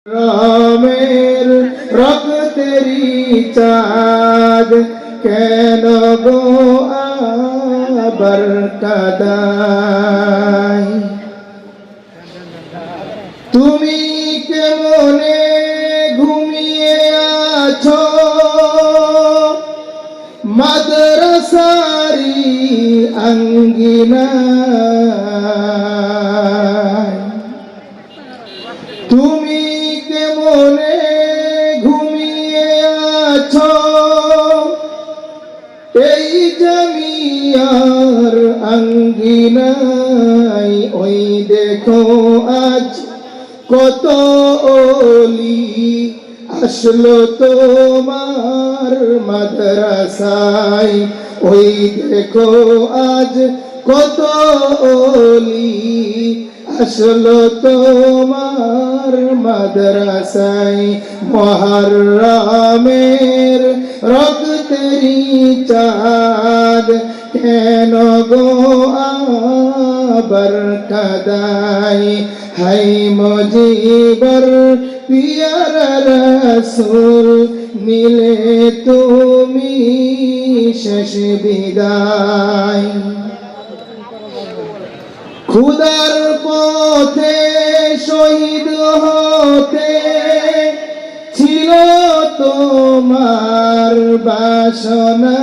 রামের রক্তেরি চাঁদ কেন গো আবার কাঁদাই তুমি কেমনে ঘুমিয়ে আছো মাদ্রাসারি আঙ্গিনায় তুমি কেমনে ঘুমিয়ে আছো এই জামিয়ার আঙ্গিনায় ওই দেখো আজ কত ওলি আসলো তোমার মাদ্রাসায় ওই দেখো আজ কত ওলি আসলো তোমার মাদ্রাসায় মুহররমের রক্তেরি চাঁদ কেন গো আবার কাঁদাই হাই মুজিবর পিয়ার রাসূল নিলে তুমি শেষ বিদায় খুদার পথে শহীদ হতে ছিল তোমার বাসনা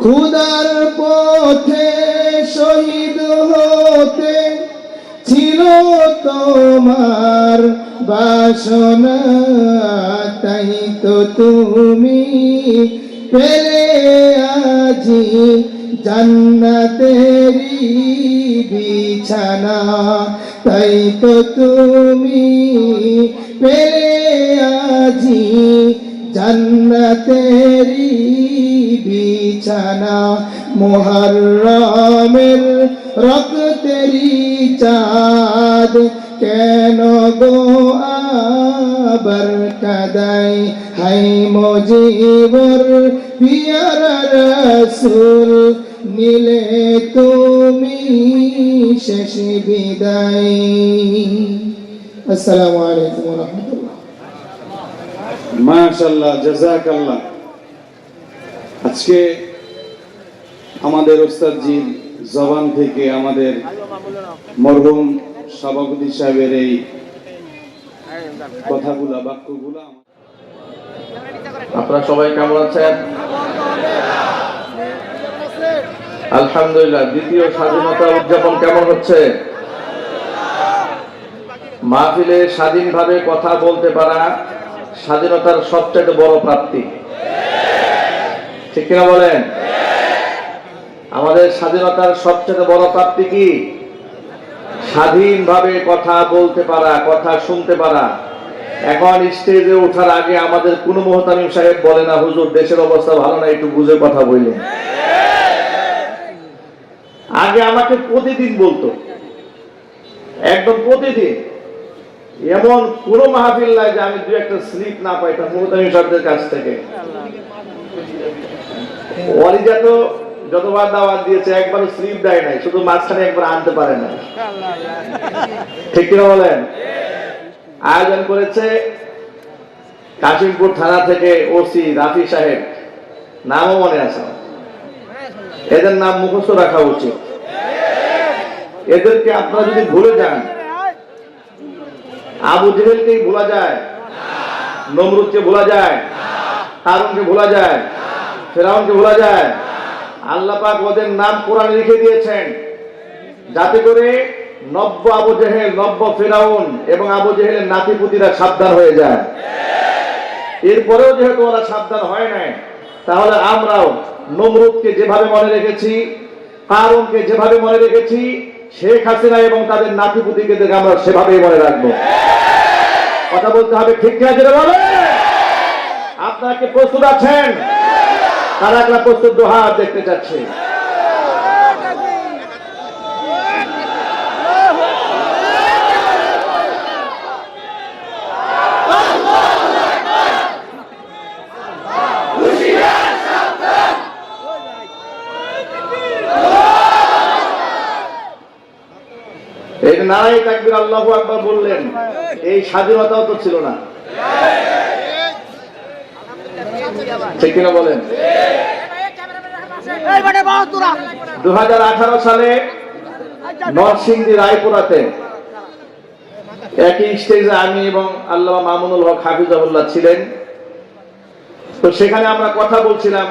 খুদার পথে শহীদ হতে ছিল তোমার বাসনা তাই তো তুমি পেলে আজি জান্নাতেরি বিছানা তাই তো তুমি পেলে আজি জান্নাতেরি বিছানা মুহররমের রক্তেরি চাঁদ কেন গো আবার কাঁদাই হাই মুজিবর পিয়ার রাসূল নিলে তুমি শেষ বিদায় আসসালামু আলাইকুম ওয়া রাহমাতুল্লাহ মাশাআল্লাহ জাযাকাল্লাহ আজকে আমাদের ওস্তাদজির জবান থেকে আমাদের মরহুম সভাপতি সাহেবের এই কথাগুলো বাক্যগুলো আপনারা সবাই কেমন আছেন? আলহামদুলিল্লাহ। দ্বিতীয় স্বাধীনতা উদযাপন কেমন হচ্ছে? মাহফিলে স্বাধীনভাবে কথা বলতে পারা স্বাধীনতার সবচেয়ে বড় প্রাপ্তি, ঠিক কিনা বলেন? আমাদের স্বাধীনতার সবচেয়ে বড় প্রাপ্তি কি? স্বাধীনভাবে কথা বলতে পারা, কথা শুনতে পারা। এখন স্টেজে ওঠার আগে আমাদের কোন মুহতামিম সাহেব বলে না, হুজুর দেশের অবস্থা ভালো না, একটু বুঝে কথা বললেন। আগে আমাকে প্রতিদিন বলতো, একদম প্রতিদিন। এমন কোন মাহফিল নাই যে আমি দু একটা স্লিপ না পাইতাম মুহতামিম সাহেবদের কাছ থেকে। ওয়ালিদা তো যতবার দাওয়াত দিয়েছে একবারও স্লিপ দেয় নাই, শুধু মাঝখানে একবার আনতে পারে না, ঠিক কিনা বলেন? আয়োজন করেছে কাশিমপুর থানা থেকে ওসি রাফি সাহেব, নামও মনে আছে। এদের নাম মুখস্থ রাখা উচিত। এদেরকে আপনারা যদি ভুলে যান, আবু জেহেলকে ভোলা যায়, নমরুদকে ভোলা যায়, কারুনকে ভোলা যায়, ফেরাউনকে ভোলা যায়। আল্লাহ পাক ওদের নাম কোরআনে লিখে দিয়েছেন যাতে করে নব্য আবু জেহেল, নব্য ফেরাউন এবং আবু জেহেলের নাতিপুতিরা সাবধান হয়ে যায়। এরপরেও যেহেতু ওরা সাবধান হয় নাই, তাহলে আমরাও নমরুদকে যেভাবে মনে রেখেছি, কারুনকে যেভাবে মনে রেখেছি, শেখ হাসিনা এবং তাদের নাতিপুতিকে আমরা সেভাবেই মনে রাখবো। কথা বলতে হবে, ঠিক কিনা যেটা বলে? আপনারা কি প্রস্তুত আছেন? কারা কারা প্রস্তুত? দোহা দেখতে চাচ্ছি। এখানে নারায়ে তাকবীর আল্লাহু আকবার বললেন, এই স্বাধীনতাও তো ছিল না। ঠিক কিনা বলেন? 2018 সালে নরসিংদী রায়পুরাতে একই স্টেজে আমি এবং আল্লামা মামুনুল হক হাফিজাহুল্লাহ ছিলেন। তো সেখানে আমরা কথা বলছিলাম,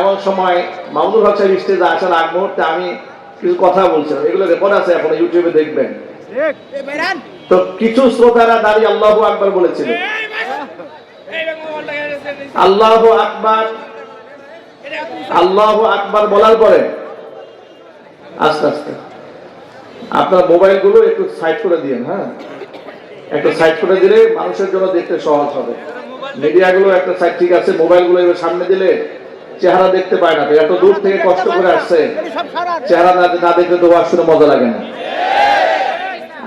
এমন সময় মামুনুল হক সাহেব স্টেজে আসার আগ মুহূর্তে আমি কিছু কথা বলছিলাম, এগুলো রেকর্ড আছে, এখন ইউটিউবে দেখবেন। তো কিছু শ্রোতারা দাঁড়িয়ে আল্লাহু আকবার বলেছিল। আল্লাহু আকবার, আল্লাহু আকবার বলার পরে আস্তে আস্তে আপনার মোবাইল গুলো একটু সাইড করে দিয়েন। হ্যাঁ, একটু সাইড করে দিলে মানুষের জন্য দেখতে সহজ হবে। মিডিয়া গুলো একটা সাইড, ঠিক আছে, মোবাইল গুলো এবার সামনে দিলে চেহারা দেখতে পায় না, এত দূর থেকে কষ্ট করে আসছে, চেহারা না দেখলে তো শুনে মজা লাগে না।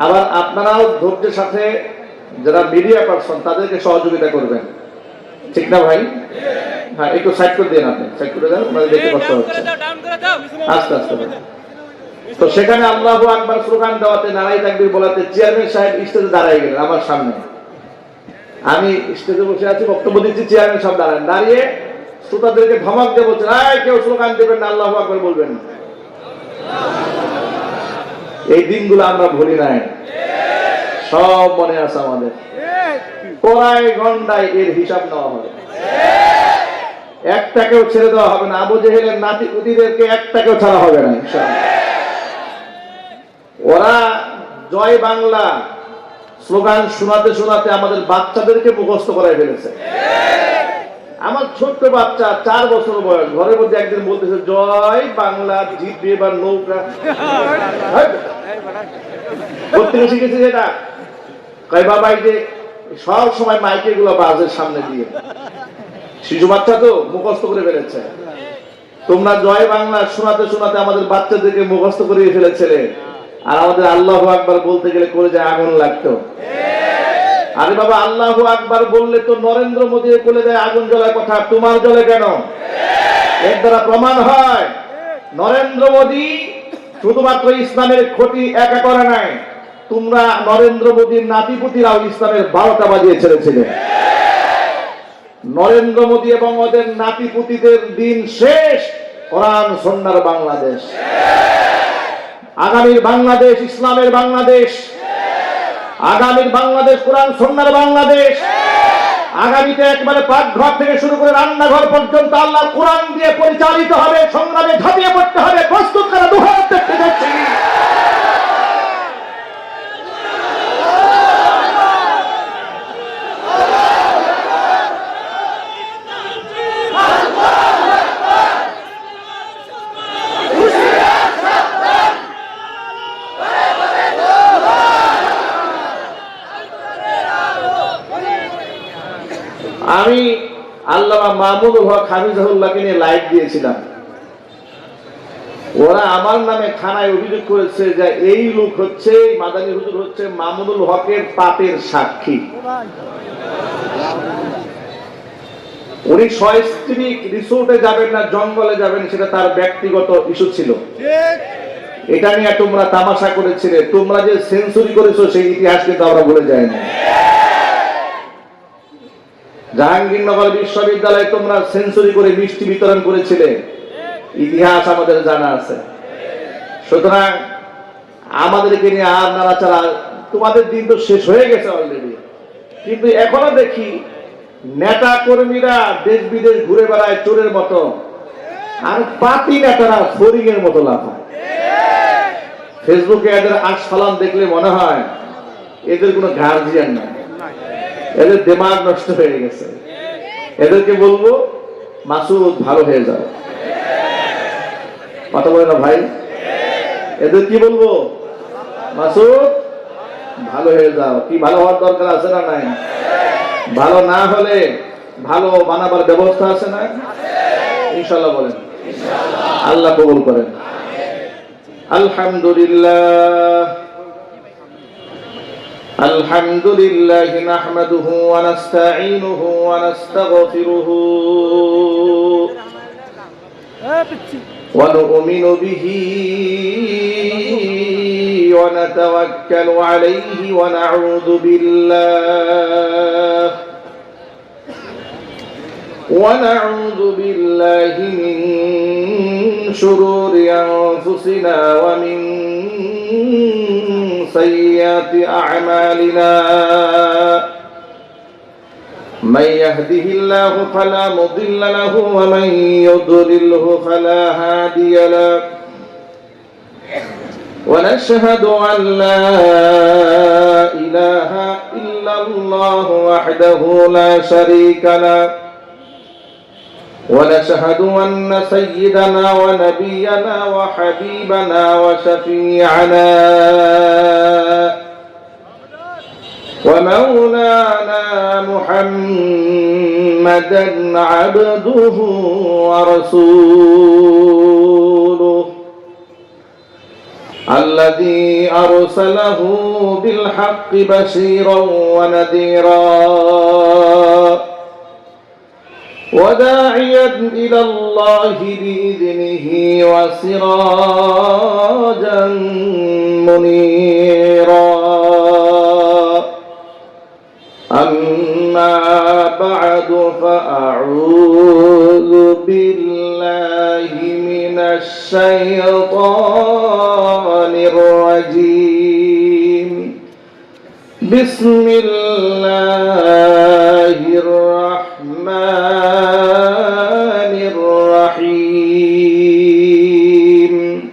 আবার আপনারাও ধৈর্যের সাথে যারা মিডিয়া পারসন তাদেরকে সহযোগিতা করবেন, ঠিক না ভাই? হ্যাঁ, একটু সাইড করে দেন, আপনি সাইড করে দেন, আপনাদের দেখতে কষ্ট হচ্ছে। আস্তে আস্তে। তো সেখানে আল্লাহু আকবার স্লোগান দেওয়াতে, নারায়ে তাকবীর বলাতে চেয়ারম্যান সাহেব স্টেজে দাঁড়ায় গেলেন আমার সামনে। আমি স্টেজে বসে আছি, বক্তব্য দিচ্ছি, চেয়ারম্যান সাহেব দাঁড়িয়ে শ্রোতাদেরকে ধমক দিয়ে বলছেন, কেউ স্লোগান দেবেন না, আল্লাহু আকবার বলবেন না। এই দিনগুলো আমরা ভুলি নাই, সব মনে আছে আমাদের। কড়াই ঘন্টায় এর হিসাব নেওয়া হবে, একটাকেও ছেড়ে দেওয়া হবে না। আবু জেহেলের নাতি পুতিদেরকে একটাকেও ছাড়া হবে না ইনশাআল্লাহ। ওরা জয় বাংলা স্লোগান শোনাতে শোনাতে আমাদের বাচ্চাদেরকে মুখস্থ করাই ফেলেছে। আমার ছোট্ট বাচ্চা 4 বছর বয়স, ঘরের মধ্যে একদিন বলতেছে, জয় বাংলা জিতবে এবার নৌকা। প্রত্যেকে শিখেছে যেটা, কয় বাবা এই যে সব সময় মাইকে গুলো বাজের সামনে দিয়ে, শিশু বাচ্চা তো মুখস্থ করে ফেলেছে। তোমরা জয় বাংলা শোনাতে শোনাতে আমাদের বাচ্চাদেরকে মুখস্থ করে ফেলেছিলে, আর আমাদের আল্লাহু আকবার বলতে গেলে কলেজায় আগুন লাগতো। আরে বাবা, আল্লাহু আকবার বললে তো নরেন্দ্র মোদীর কলেজায় আগুন জ্বলার কথা, তোমার জ্বলে কেন? এর দ্বারা প্রমাণ হয় নরেন্দ্র মোদী শুধুমাত্র ইসলামের ক্ষতি একা করে নাই, তোমরা নরেন্দ্র মোদীর নাতিপুতিরাও ইসলামের 12টা বাজিয়ে ছেড়েছিলেন। নরেন্দ্র মোদী এবং ওদের নাতিপুতিদের দিন শেষ, কোরআন সুন্নাহর বাংলাদেশ। আগামীর বাংলাদেশ ইসলামের বাংলাদেশ, আগামীর বাংলাদেশ কোরআন সুন্নাহর বাংলাদেশ। আগামীতে একবারে পাকঘর থেকে শুরু করে রান্নাঘর পর্যন্ত আল্লাহর কোরআন দিয়ে পরিচালিত হবে, সংগ্রামে ঝাঁপিয়ে পড়তে হবে। প্রস্তুত করা দুহাত দেখতে যাচ্ছি। আমি আল্লামা মামুনুল হক হাফিজাহুল্লাহকে নিয়ে লাইভ দিয়েছিলাম। ওরা আমার নামে থানায় অভিযোগ করেছে যে এই লোক হচ্ছে, মাদানী হুজুর হচ্ছে মামুনুল হকের পাপের সাক্ষী। উনি সস্ত্রীক রিসোর্টে যাবেন না জঙ্গলে যাবেন, সেটা তার ব্যক্তিগত ইস্যু ছিল। এটা নিয়ে তোমরা তামাশা করেছিলে। তোমরা যে সেঞ্চুরি করেছো সেই ইতিহাস কিন্তু আমরা ভুলে যাইনি। জাহাঙ্গীরনগর বিশ্ববিদ্যালয়ে তোমরা সেঞ্চুরি করে মিষ্টি বিতরণ করেছিলে, ইতিহাস আমাদের জানা আছে। সুতরাং আমাদেরকে নিয়ে আর নাড়াচাড়া, তোমাদের দিন তো শেষ হয়ে গেছে অলরেডি। কিন্তু এখনো দেখি নেতা কর্মীরা দেশ বিদেশ ঘুরে বেড়ায় চোরের মতো, আর পাতি নেতারা ফরিং এর মতো লাফায়। ফেসবুকে এদের আস্ফালন দেখলে মনে হয় এদের কোনো গার্জিয়ান নাই, এদের দিমাগ নষ্ট হয়ে গেছে। এদেরকে বলবো, মাসুদ ভালো হয়ে যাও। কথা বলে না ভাই? এদের কি বলবো? মাসুদ ভালো হয়ে যাও। কি ভালো হওয়ার দরকার আছে না নাই? ভালো না হলে ভালো বানাবার ব্যবস্থা আছে না? ইনশাআল্লাহ বলেন, আল্লাহ কবুল করেন। আলহামদুলিল্লাহ আলহামদুলিল্লাহ নাহমাদুহু ওয়া নাস্তাঈনুহু ওয়া নাস্তাগফিরুহু ওয়া নু'মিনু বিহি ونتوكل عليه ونعوذ بالله من شرور أنفسنا ومن سيئات أعمالنا من يهده الله فلا مضل له ومن يضلله فلا هادي له ونشهد أن لا إله إلا الله وحده لا شريك له ونشهد أن سيدنا ونبينا وحبيبنا وشفيعنا ومولانا محمدا عبده ورسوله الذي أرسله بالحق بشيرا ونذيرا وداعيا إلى الله بإذنه وسراجا منيرا أما بعد فأعوذ بالله من الشيطان الرجيم بسم الله الرحمن الرحيم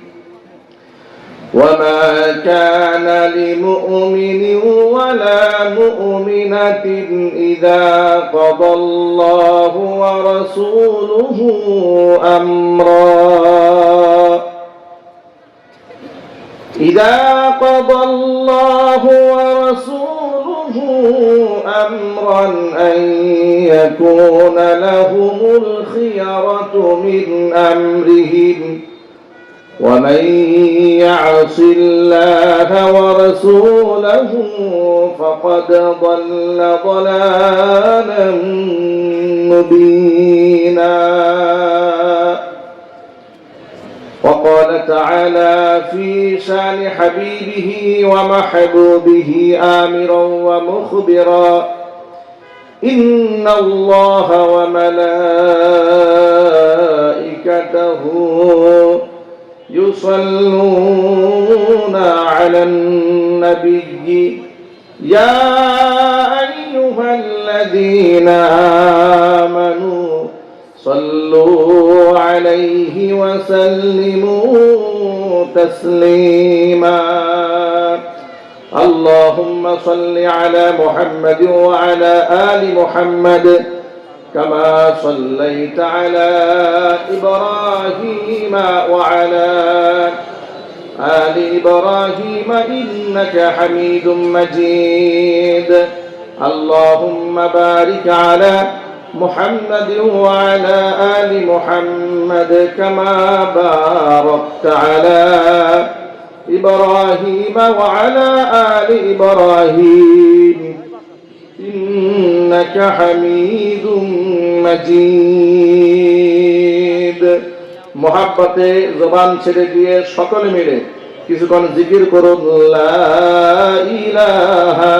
وما كان لمؤمن ولا مؤمنة إذا قضى الله ورسوله أمرا أن يكون لهم الخيرة من أمرهم ومن يعص الله ورسوله فقد ضل ضلالا مبينا وقال تعالى في شان حبيبه ومحبوبه آمرا ومخبرا إن الله وملائكته يصلون على النبي يا أيها الذين آمنوا صلوا عليه وسلموا تسليما اللهم صل على محمد وعلى آل محمد كما صليت على إبراهيم وعلى آل إبراهيم إنك حميد مجيد اللهم بارك على محمد وعلى آل محمد كما باركت على إبراهيم وعلى آل إبراهيم إنك حميد مجيد محبতে জবান ছেড়ে দিয়ে সকলে মিলে কিছুক্ষণ জিকির করুন লা ইলাহা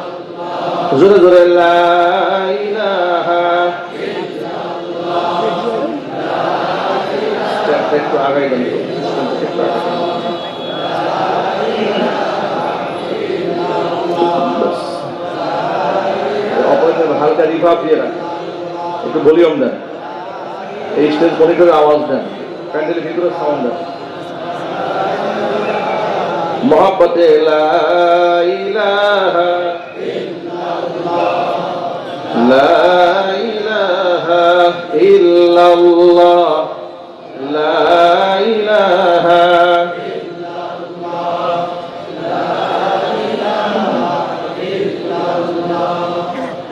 ইল্লাল্লাহ জোরে জোরে লা ইলাহা ইল্লাল্লাহ লা ইলাহা একটু আগাই দেন হালকা রিভার্ব দিয়ে রাখেন একটু ভলিউম দেন এই স্টেজ মনিটরে আওয়াজ দেন প্যান্ডেলের ভিতরে সাউন্ড দেন মোহাব্বতে লা ইলাহা ইল্লাল্লাহ লা ইলাহা ইল্লাল্লাহ লা ইলাহা ইল্লাল্লাহ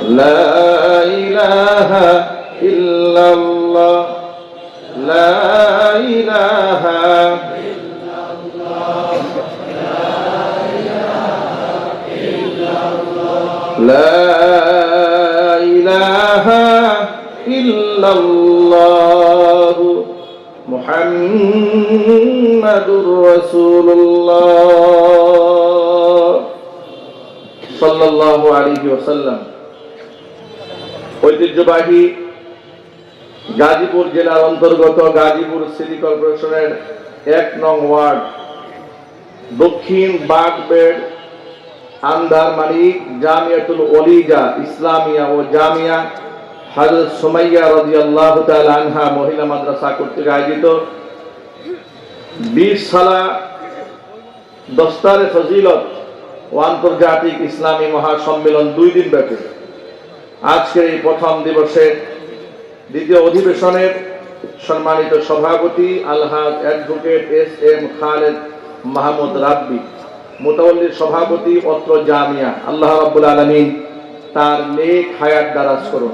লা ইলাহা ইল্লাল্লাহ লা ইলাহা ইল্লাল্লাহ লা ইলাহা ইল্লাল্লাহ লা ইলাহা ইল্লাল্লাহ মুহাম্মাদুর মুহাম্মাদুর রাসূলুল্লাহ সাল্লাল্লাহু আলাইহি ওয়াসাল্লাম। ঐতিহ্যবাহী গাজীপুর জেলার অন্তর্গত গাজীপুর সিটি কর্পোরেশনের 1 নং ওয়ার্ড দক্ষিণ বাগবেড় আন্দার মালিক জামিয়াতুল ওলিজা ইসলামিয়া ও জামিয়া হযরত সুমাইয়া রাদিয়াল্লাহু তাআলা আনহা মহিলা মাদ্রাসা কর্তৃক আয়োজিত 20 সালা দস্তারে ফজিলত ও আন্তর্জাতিক ইসলামী মহাসম্মেলন 2 দিন ব্যাপী আজকের এই প্রথম দিবসে দ্বিতীয় অধিবেশনের সম্মানিত সভাপতি আলহাজ অ্যাডভোকেট এস.এম. খালেদ মাহমুদ রাব্বি, মুতাওয়াল্লির সভাপতি অত্র জামিয়া, আল্লাহ রাব্বুল আলামিন তার নেক হায়াত দারাজ করুন।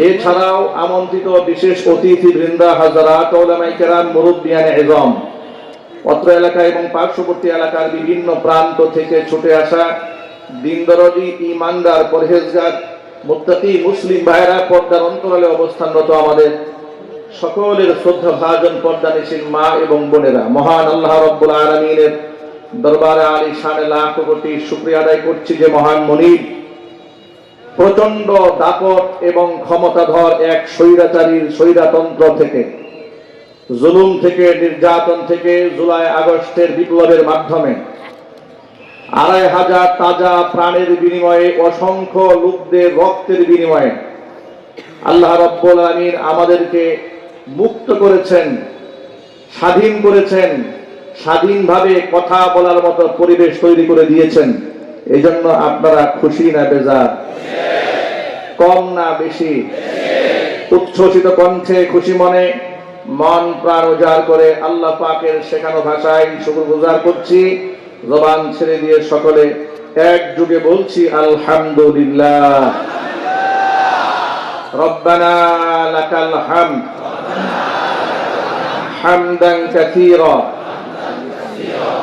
এছাড়াও আমন্ত্রিত বিশেষ অতিথি বৃন্দা হাজারাত উলামায়ে কেরাম, মুরব্বিয়ানে ইজম, অত্র এলাকা এবং পার্শ্ববর্তী এলাকার বিভিন্ন প্রান্ত থেকে ছুটে আসা দিনদরদি, ঈমানদার, পরহেজগার, মুত্তাকি মুসলিম ভাইরা, পর্দার অন্তরালে অবস্থানরত আমাদের সকলের শ্রদ্ধা ভাজন পর্দানিশীল মা এবং বোনেরা, মহান আল্লাহ রাব্বুল আলামিনের দরবারে আলী শানে লাখ কোটি শুকরিয়া আদায় করছি যে মহান মুনিব প্রচন্ড দাপট এবং ক্ষমতাধর এক স্বৈরাচারীর স্বৈরাতন্ত্র থেকে, জুলুম থেকে, নির্যাতন থেকে জুলাই আগস্টের বিপ্লবের মাধ্যমে ২৫০০ তাজা প্রাণের বিনিময়ে, অসংখ্য লোকদের রক্তের বিনিময়ে আল্লাহ রাব্বুল আলামিন আমাদেরকে মুক্ত করেছেন, স্বাধীন করেছেন, স্বাধীনভাবে কথা বলার মতো পরিবেশ তৈরি করে দিয়েছেন। এই জন্য আপনারা খুশি না বেজার? কম না বেশি? উচ্ছ্বসিত কণ্ঠে, খুশি মনে, মন প্রাণ উজাড় করে আল্লাহ পাকের শেখানো ভাষায় শুকরগুজার করছি। জবান ছেড়ে দিয়ে সকলে একযোগে বলছি আলহামদুলিল্লাহ। রব্বানা লাকাল হামদ হামদান কাসীরা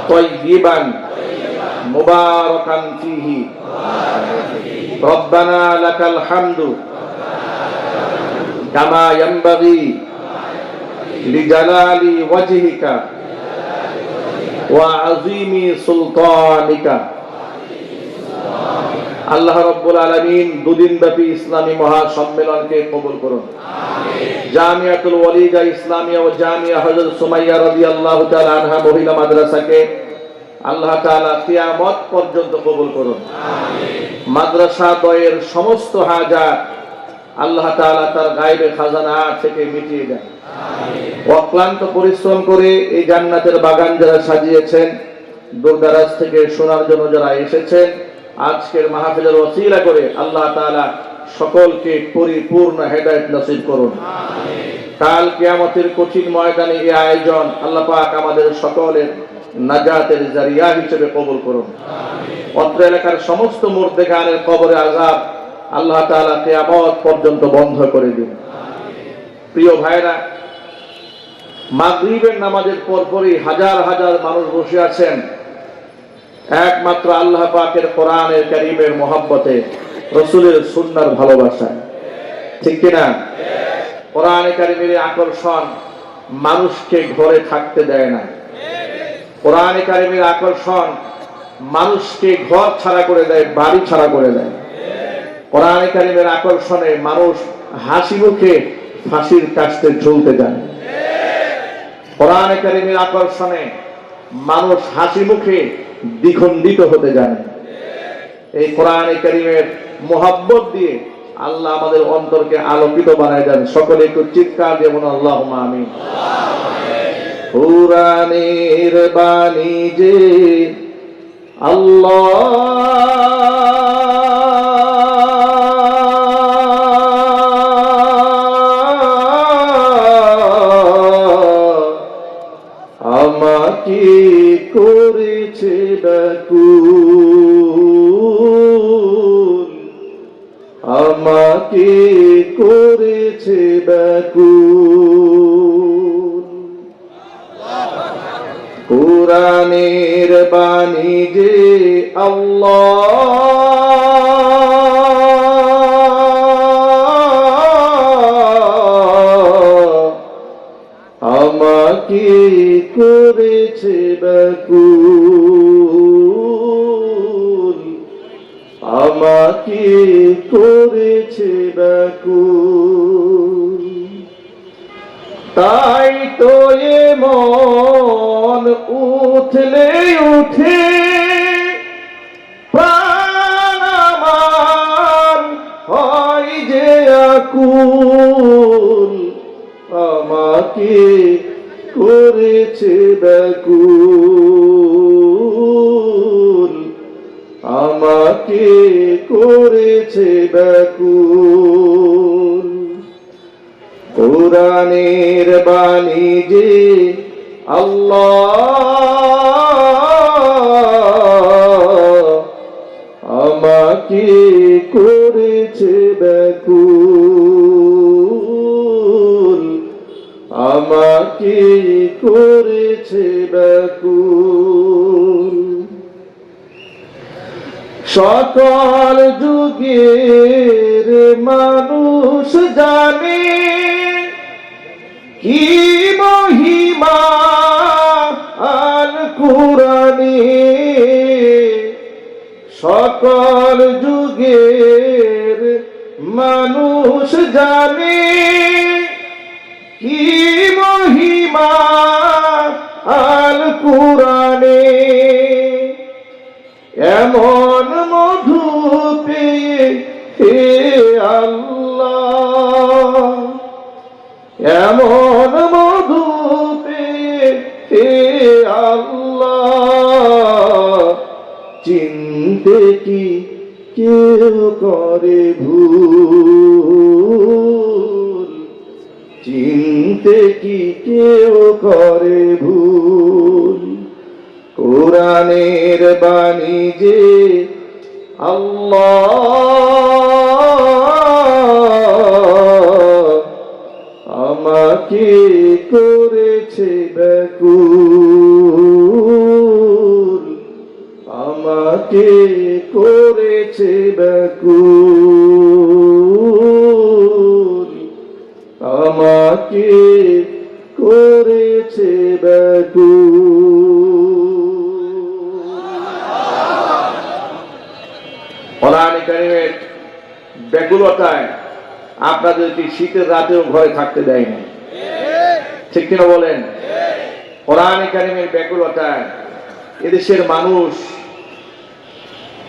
তাইয়িবান মুবারাকান ফীহি। রব্বানা লাকাল হামদু কামা ইয়ানবাগি লিজালালি ওয়াজহিকা ওয়া আযীমি সুলতানিকা। আল্লাহ রাব্বুল আলামিন 2 দিন ব্যাপী ইসলামী মহাসম্মেলনকে কবুল করুন। জামিয়াতুল ওলিজা ইসলামিয়া ও জামিয়া হযরত সুমাইয়া রাদিয়াল্লাহু তাআলা আনহা মহিলা মাদ্রাসাকে আল্লাহ তাআলা কিয়ামত পর্যন্ত কবুল করুন। মাদ্রাসা দ্বয়ের সমস্ত হাজাত আল্লাহ তাআলা তার গায়বে খাজানা থেকে মিটিয়ে দেন। অক্লান্ত পরিশ্রম করে এই জান্নাতের বাগান যারা সাজিয়েছেন, দূরদরাজ থেকে শোনার জন্য যারা এসেছেন, আজকের মাহফিলের ওসিলা করে আল্লাহ তাআলা সকলকে পরিপূর্ণ হেদায়েত নসিব করুন। কাল কিয়ামতের কঠিন ময়দানে এই আয়োজন আল্লাহ পাক আমাদের সকলের নাজাতের জারিয়া হিসেবে কবুল করুন। অত্র এলাকার সমস্ত মুর্দেগানের কবরে আযাব আল্লাহ তাআলা কিয়ামত পর্যন্ত বন্ধ করে দিন। প্রিয় ভাইরা, মাগরিবের নামাজের পরপরই হাজার হাজার মানুষ বসে আছেন একমাত্র আল্লাহ পাকের কোরআনের কারীমের মহব্বতে, রাসূলের সুন্নাহর ভালোবাসায়। ঠিক কিনা? কোরআনে কারীমের আকর্ষণ মানুষকে ঘরে থাকতে দেয় না। কোরআনে কারীমের আকর্ষণ মানুষকে ঘর ছাড়া করে দেয়, বাড়ি ছাড়া করে দেয়। কোরআনে কারীমের আকর্ষণে মানুষ হাসি মুখে ফাঁসির কাস্তে ঝুলতে যায়। কোরআনে কারীমের আকর্ষণে মানুষ হাসি মুখে দ্বিখণ্ডিত হতে জানে। এই কোরআনে কারীমের মোহাব্বত দিয়ে আল্লাহ আমাদের অন্তরকে আলোকিত বানায় দেন। সকলে একটু চিৎকার দিয়ে বলুন আল্লাহুম্মা আমিন। কোরআনের বাণী যে আমাকে করেছে ব্যাকুল, আমাকে করেছে ব্যাকুল। কোরআনের বাণী যে আল্লাহ আমাকে করেছে ব্যাকুল। তাই তো এ মন উঠলে উঠে প্রাণ আমার হয় যে আকুল। আমাকে করেছে ব্যাকুল, আমাকে করেছে ব্যাকুল। কোরআনের বাণী যে আল্লাহ আমাকে করেছে ব্যাকুল, আমাকে করেছে ব্যাকুল। সকল যুগের মানুষ জানে কি মহিমা আল কুরআনে। সকল যুগের মানুষ জানে কি মহিমা আল কুরআনে। এমন মধু পেয়ে হে আল্লাহ, এমন মধু পেয়ে হে আল্লাহ, চিনতে কি কেউ করে ভুল, চিনতে কি কেউ করে ভুল। কোরআনের বাণী যে আল্লাহ আমাকে করেছে ব্যাকুল, আমাকে করেছে ব্যাকুল, আমাকে করেছে ব্যাকুল। কোরআনে কারীমের ব্যাকুলতায় আপনাদেরকে শীতের রাতেও ঘরে থাকতে দেয়নি, ঠিক কিনা বলেন? কোরআনে কারীমের ব্যাকুলতায় এদেশের মানুষ,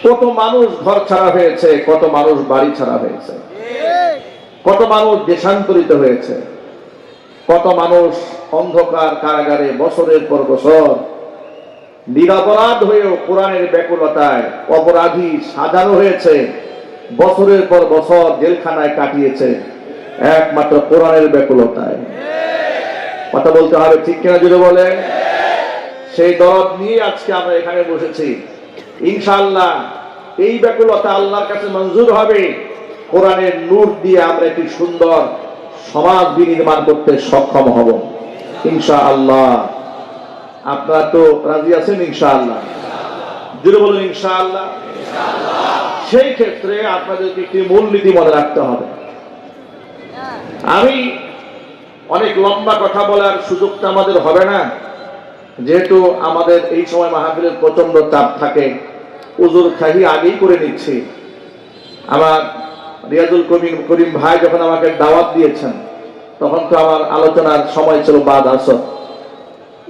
কত মানুষ ঘর ছাড়া হয়েছে, কত মানুষ বাড়ি ছাড়া হয়েছে, কত মানুষ দেশান্তরিত হয়েছে, কত মানুষ অন্ধকার কারাগারে বছরের পর বছর নিরপরাধ হয়েও কোরআনের ব্যাকুলতায় অপরাধী সাজানো হয়েছে, বছরের পর বছর জেলখানায় কাটিয়েছে একমাত্র কোরআনের ব্যাকুলতায়। কথা বলতে হবে, ঠিক কিনা যদি বলেন? সেই দরদ নিয়ে আজকে আমরা এখানে বসেছি। ইনশাআল্লাহ এই ব্যাকুলতা আল্লাহর কাছে মঞ্জুর হবে। কোরআনের নূর দিয়ে আমরা একটি সুন্দর সমাজ বিনির্মাণ করতে সক্ষম হব ইনশাআল্লাহ। আপনারা তো রাজি আছেন ইনশাআল্লাহ? যদি বলেন ইনশাআল্লাহ। সেই ক্ষেত্রে আপনাদেরকে একটি মূলনীতি মনে রাখতে হবে। আমি অনেক লম্বা কথা বলার সুযোগটা আমাদের হবে না, যেহেতু আমাদের এই সময় মাহফিলের প্রচন্ড চাপ থাকে। উজুর খাহি আগেই করে নিচ্ছি। আমার রিয়াজুল করিম ভাই যখন আমাকে দাওয়াত দিয়েছেন তখন তো আমার আলোচনার সময় ছিল বাদ আসর।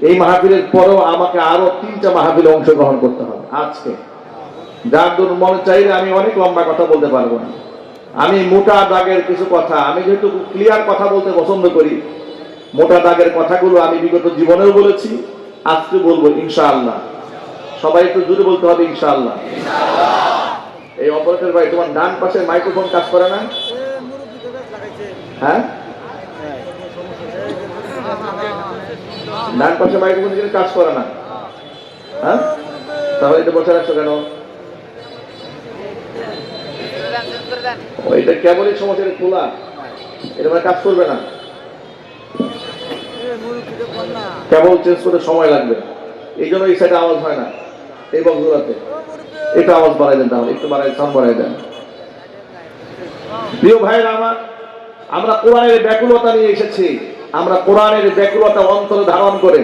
এই মাহফিলের পরেও আমাকে আরো 3টা মাহফিলে অংশগ্রহণ করতে হবে আজকে। যার জন্য মনে চাইলে আমি অনেক লম্বা কথা বলতে পারবো না। আমি মোটা দাগের কিছু কথা, আমি যেহেতু ক্লিয়ার কথা বলতে পছন্দ করি, মোটা দাগের কথাগুলো আমি বিগত জীবনেও বলেছি, আজকে বলবো ইনশাআল্লাহ। সবাই একটু জোরে বলতে হবে ইনশাআল্লাহ। এই অপারেটর ভাই, তোমার ডান পাশে মাইক্রোফোন কাজ করে না? হ্যাঁ, ডান পাশে মাইক্রোফোন কিন্তু কাজ করে না। হ্যাঁ, তাহলে এটা বসে রাখছো কেন? এটা কেবলই সমস্যা, খোলা, এটা মানে কাজ করবে না। কেবল চেঞ্জ করতে সময় লাগবে, এই জন্য এই সাইডে আওয়াজ হয় না। এই বক্সগুলোতে এটা আওয়াজ বাড়াই দেন, তাহলে একটু বাড়াই, সাউন্ড বাড়াই দেন। প্রিয় ভাইরা আমার, আমরা কোরআনের ব্যাকুলতা নিয়ে এসেছি। আমরা কোরআনের ব্যাকুলতা অন্তরে ধারণ করে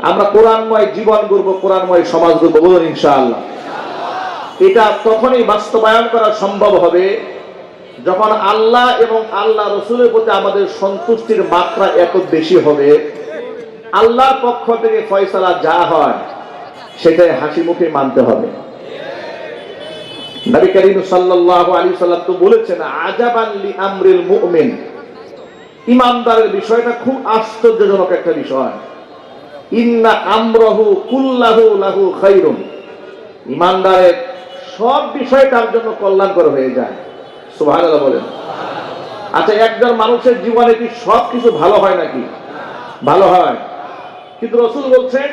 আমরা কোরআনময় জীবন গড়ব, কোরআনময় সমাজ গড়ব। বলুন ইনশাআল্লাহ। এটা তখনই বাস্তবায়ন করা সম্ভব হবে যখন আল্লাহ এবং আল্লাহ রসুলের প্রতি আমাদের সন্তুষ্টির মাত্রা এত বেশি হবে, আল্লাহর পক্ষ থেকে ফয়সালা যা হয় সেটাই হাসি মুখে মানতে হবে। নবী করিম সাল্লাল্লাহু আলাইহি সাল্লাম তো বলেছেন, আজাবান লি আমরিল মুমিন, ঈমানদারের বিষয়টা খুব আশ্চর্যজনক একটা বিষয়। ইন্না আমরাহু কুল্লাহু লাহু খায়রুন, ঈমানদারের সব বিষয় তার জন্য কল্যাণকর হয়ে যায়। সুবহানাল্লাহ বলেন। আচ্ছা, একজন মানুষের জীবনে কি সব কিছু ভালো হয় নাকি? ভালো হয়, কিন্তু রাসূল বলছেন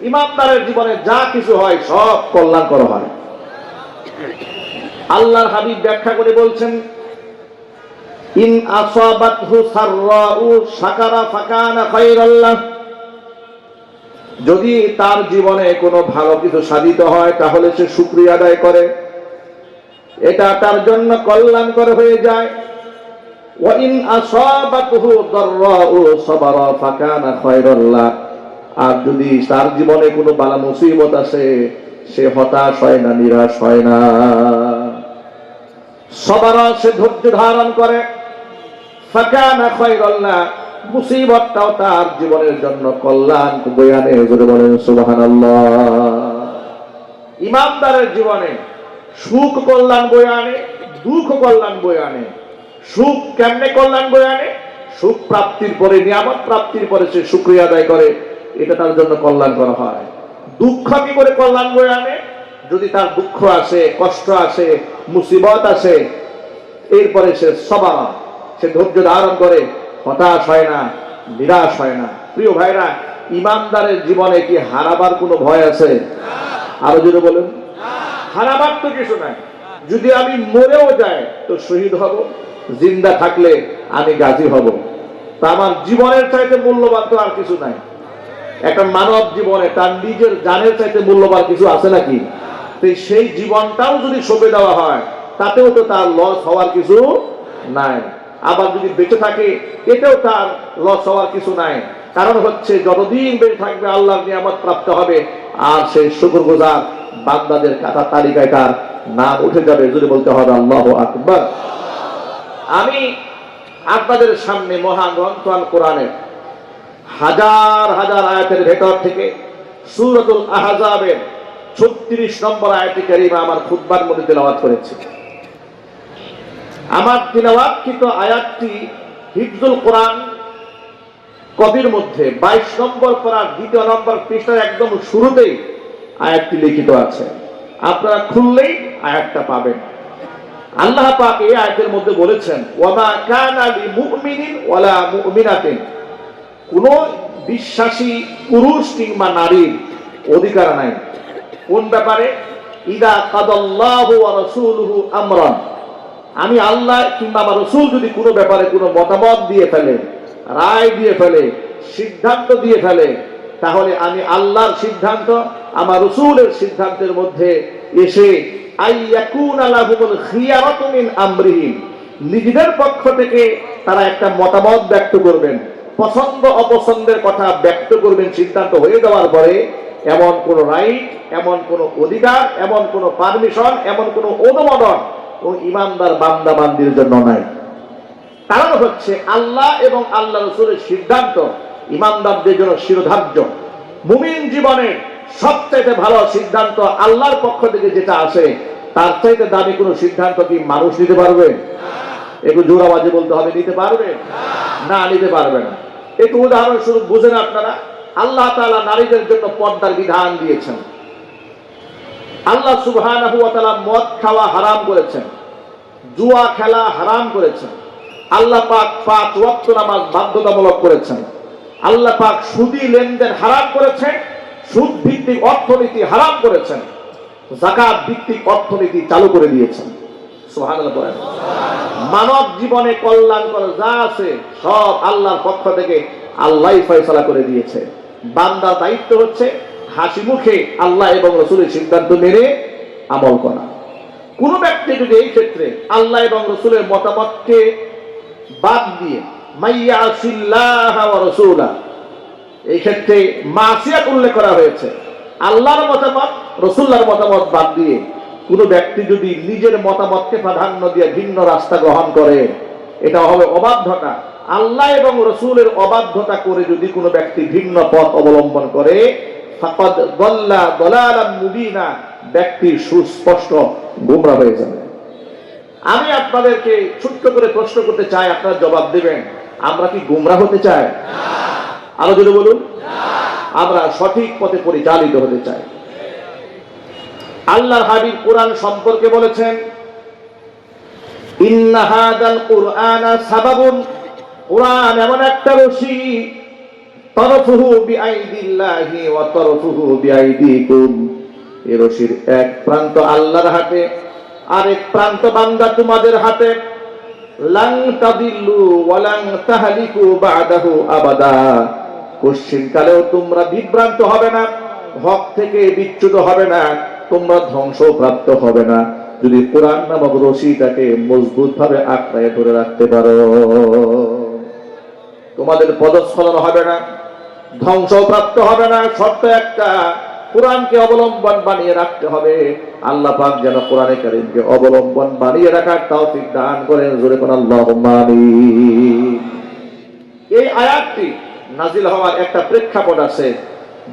ঈমানদারের জীবনে যা কিছু হয় সব কল্যাণকর হয়। আল্লাহর হাবিব ব্যাখ্যা করে বলছেন, ইন আসাবাতহু সাররাউ শাকারা ফাকানা খায়রাল লাহ, যদি তার জীবনে কোনো ভালো কিছু সাধিত হয় তাহলে সে শুকরিয়া আদায় করে, এটা তার জন্য কল্যাণকর হয়ে যায়। ওয়া ইন আসাবাতহু দাররাউ সাবারা ফাকানা খায়রাল লাহ, আর যদি তার জীবনে কোনো বালা মুসিবত আসে সে হতাশ হয় না, নিরাশ হয় না। সবারা, সে ধৈর্য ধারণ করে। ফাকানা খায়রাল লাহ, মুসিবতটাও তার জীবনের জন্য কল্যাণ বয়ে আনে। জোরে বলেন সুবহানাল্লাহ। ঈমানদারের জীবনে সুখ কল্যাণ বয়ে আনে, দুঃখ কল্যাণ বয়ে আনে। সুখ কেমনে কল্যাণ বয়ে আনে? সুখ প্রাপ্তির পরে, নিয়ামত প্রাপ্তির পরে সে শুকরিয়া আদায় করে, এটা তার জন্য কল্যাণ করা হয়। দুঃখ কি করে কল্যাণ বয়ে আনে? যদি তার দুঃখ আসে, কষ্ট আসে, মুসিবত আসে, এরপরে সে সবার, সে ধৈর্য ধারণ করে, হতাশ হয় না, নিরাশ হয় না। প্রিয় ভাইরা, ঈমানদারের জীবনে কি হারাবার কোনো ভয় আছে? আরো জোরে বলেন। হারাবার তো কিছু নাই। যদি আমি মরেও যাই তো শহীদ হব, জিন্দা থাকলে আমি গাজী হব। তা আমার জীবনের চাইতে মূল্যবান তো আর কিছু নাই। একটা মানব জীবনে তার নিজের জানের চাইতে মূল্যবান কিছু আছে নাকি? সেই জীবনটাও যদি সঁপে দেওয়া হয় তাতেও তো তার লস হওয়ার কিছু নাই। আবার যদি বেঁচে থাকে এতেও তার লস হওয়ার কিছু নাই। কারণ হচ্ছে যতদিন বেঁচে থাকবে আল্লাহর নিয়ামত প্রাপ্ত হবে, আর সেই শুকরগুজার বান্দাদের কাতার তালিকায় তার নাম উঠে যাবে। যদি বলতে হবে আল্লাহু আকবার। আমি আপনাদের সামনে মহান গ্রন্থ আল কোরআনের হাজার হাজার আয়াতের ভেতর থেকে সূরাতুল আহজাবের 36 নম্বর আয়াতে কারিমা আমার খুতবার মধ্যে তেলাওয়াত করেছি। আমার তিলাওয়াতকৃত আয়াতটি হিফজুল কোরআন কবির মধ্যে 22 নম্বর পারার 2 নম্বর পৃষ্ঠার একদম শুরুতেই আয়াতটি লিখিত আছে। আপনারা খুললেই আয়াতটা পাবেন। আল্লাহ পাক এই আয়াতের মধ্যে বলেছেন, ওয়ামা কানা লিমুমিনিন ওয়ালা মুমিনাতিন, কোন বিশ্বাসী পুরুষ কিংবা নারীর অধিকার নাই কোন ব্যাপারে? ইদা কাদাল্লাহু ওয়া রাসূলুহু আমরান, আমি আল্লাহ কিংবা আমার রাসূল যদি কোনো ব্যাপারে কোনো মতামত দিয়ে ফেলে, রায় দিয়ে ফেলে, সিদ্ধান্ত দিয়ে ফেলে, তাহলে আমি আল্লাহর সিদ্ধান্ত আমার রাসূলের সিদ্ধান্তের মধ্যে এসে আইয়াকুনা লাহুমুল খিয়ারাতু মিন আমরিহিম, নিজেদের পক্ষ থেকে তারা একটা মতামত ব্যক্ত করবেন, পছন্দ অপছন্দের কথা ব্যক্ত করবেন। সিদ্ধান্ত হয়ে যাওয়ার পরে এমন কোন রাইট, এমন কোন অধিকার, এমন কোন পারমিশন, এমন কোন অনুমোদন ও ইমানদার বান্দা বান্দির জন্য নাই। কারণ হচ্ছে আল্লাহ এবং আল্লাহ রাসূলের সিদ্ধান্ত ইমানদারদের জন্য শিরোধার্য। মুমিন জীবনের সবচাইতে ভালো সিদ্ধান্ত আল্লাহর পক্ষ থেকে যেটা আসে, তার চাইতে দামি কোনো সিদ্ধান্ত কি মানুষ নিতে পারবে? একটু জোর আওয়াজে বলতে হবে, নিতে পারবে না? নিতে পারবে না। একটু উদাহরণস্বরূপ বুঝেন আপনারা, আল্লাহ তাআলা নারীদের জন্য পর্দার বিধান দিয়েছেন। আল্লাহ সুবহানাহু ওয়া তাআলা মদ খাওয়া হারাম করেছেন, জুয়া খেলা হারাম করেছেন। আল্লাহ পাক 5 ওয়াক্ত নামাজ বাধ্যতামূলক করেছেন। আল্লাহ পাক সুদী লেনদেন হারাম করেছেন, সুদ ভিত্তিক অর্থনীতি হারাম করেছেন, যাকাত ভিত্তিক অর্থনীতি চালু করে দিয়েছেন। সুবহানাল্লাহ বলেন। মানব জীবনে কল্যাণকর যা আছে সব আল্লাহর পক্ষ থেকে আল্লাহই ফয়সালা করে দিয়েছে। বান্দার দায়িত্ব হচ্ছে হাসি মুখে আল্লাহ এবং রাসূলের সিদ্ধান্ত মেনে আমল করা। কোন ব্যক্তি যদি এই ক্ষেত্রে আল্লাহ এবং রাসূলের মতামতকে বাদ দিয়ে মাইয়াসিল্লাহ ওয়া রাসূলা, এই ক্ষেত্রে মাসিয়াত উল্লেখ করা হয়েছে, আল্লাহর মতামত রাসূলের মতামত বাদ দিয়ে কোন ব্যক্তি যদি নিজের মতামতকে প্রাধান্য দিয়ে ভিন্ন রাস্তা গ্রহণ করে, এটা হবে অবাধ্যতা। আল্লাহ এবং রসুলের অবাধ্যতা করে যদি কোনো ব্যক্তি ভিন্ন পথ অবলম্বন করে, ফাকাদ দাল্লা দালালান মুবিনা, ব্যক্তি সুস্পষ্ট গোমরা হয়ে যাবে। আমি আপনাদেরকে ছোট্ট করে প্রশ্ন করতে চাই, আপনারা জবাব দেবেন। আমরা কি গোমরা হতে চাই? আরো যদি বলুন, আমরা সঠিক পথে পরিচালিত হতে চাই। আল্লাহর হাবিব কোরআন সম্পর্কে বলেছেন, ইন্না হাদাল কুরআনা সাবাবুন, কোরআন এমন একটা রশি, তরফুহু বিআইদিল্লাহি ওয়া তরফুহু বিআইদিকুম, এই রশির এক প্রান্ত আল্লাহর হাতে, আরেক প্রান্ত বান্দা তোমাদের হাতে। লান তাদিল্লু ওয়া লান তাহলিকু বা'দাহু আবাদা, কোশ্চিনকালেও তোমরা বিভ্রান্ত হবে না, হক থেকে বিচ্যুত হবে না, তোমরা ধ্বংসপ্রাপ্ত হবে না, যদি কোরআন নামক রশিটাকে মজবুত ভাবে আঁকড়ায় ধরে রাখতে পারো। তোমাদের পদস্খলন হবে না, ধ্বংসপ্রাপ্ত হবে না। শর্ত একটা, কোরআনকে অবলম্বন বানিয়ে রাখতে হবে। আল্লাহ পাক যেন কোরআনে কারীমকে অবলম্বন বানিয়ে রাখার তৌফিক দান করেন। জোরে কোন আল্লাহুম্মা আমিন। এই আয়াতটি নাজিল হওয়ার একটা প্রেক্ষাপট আছে,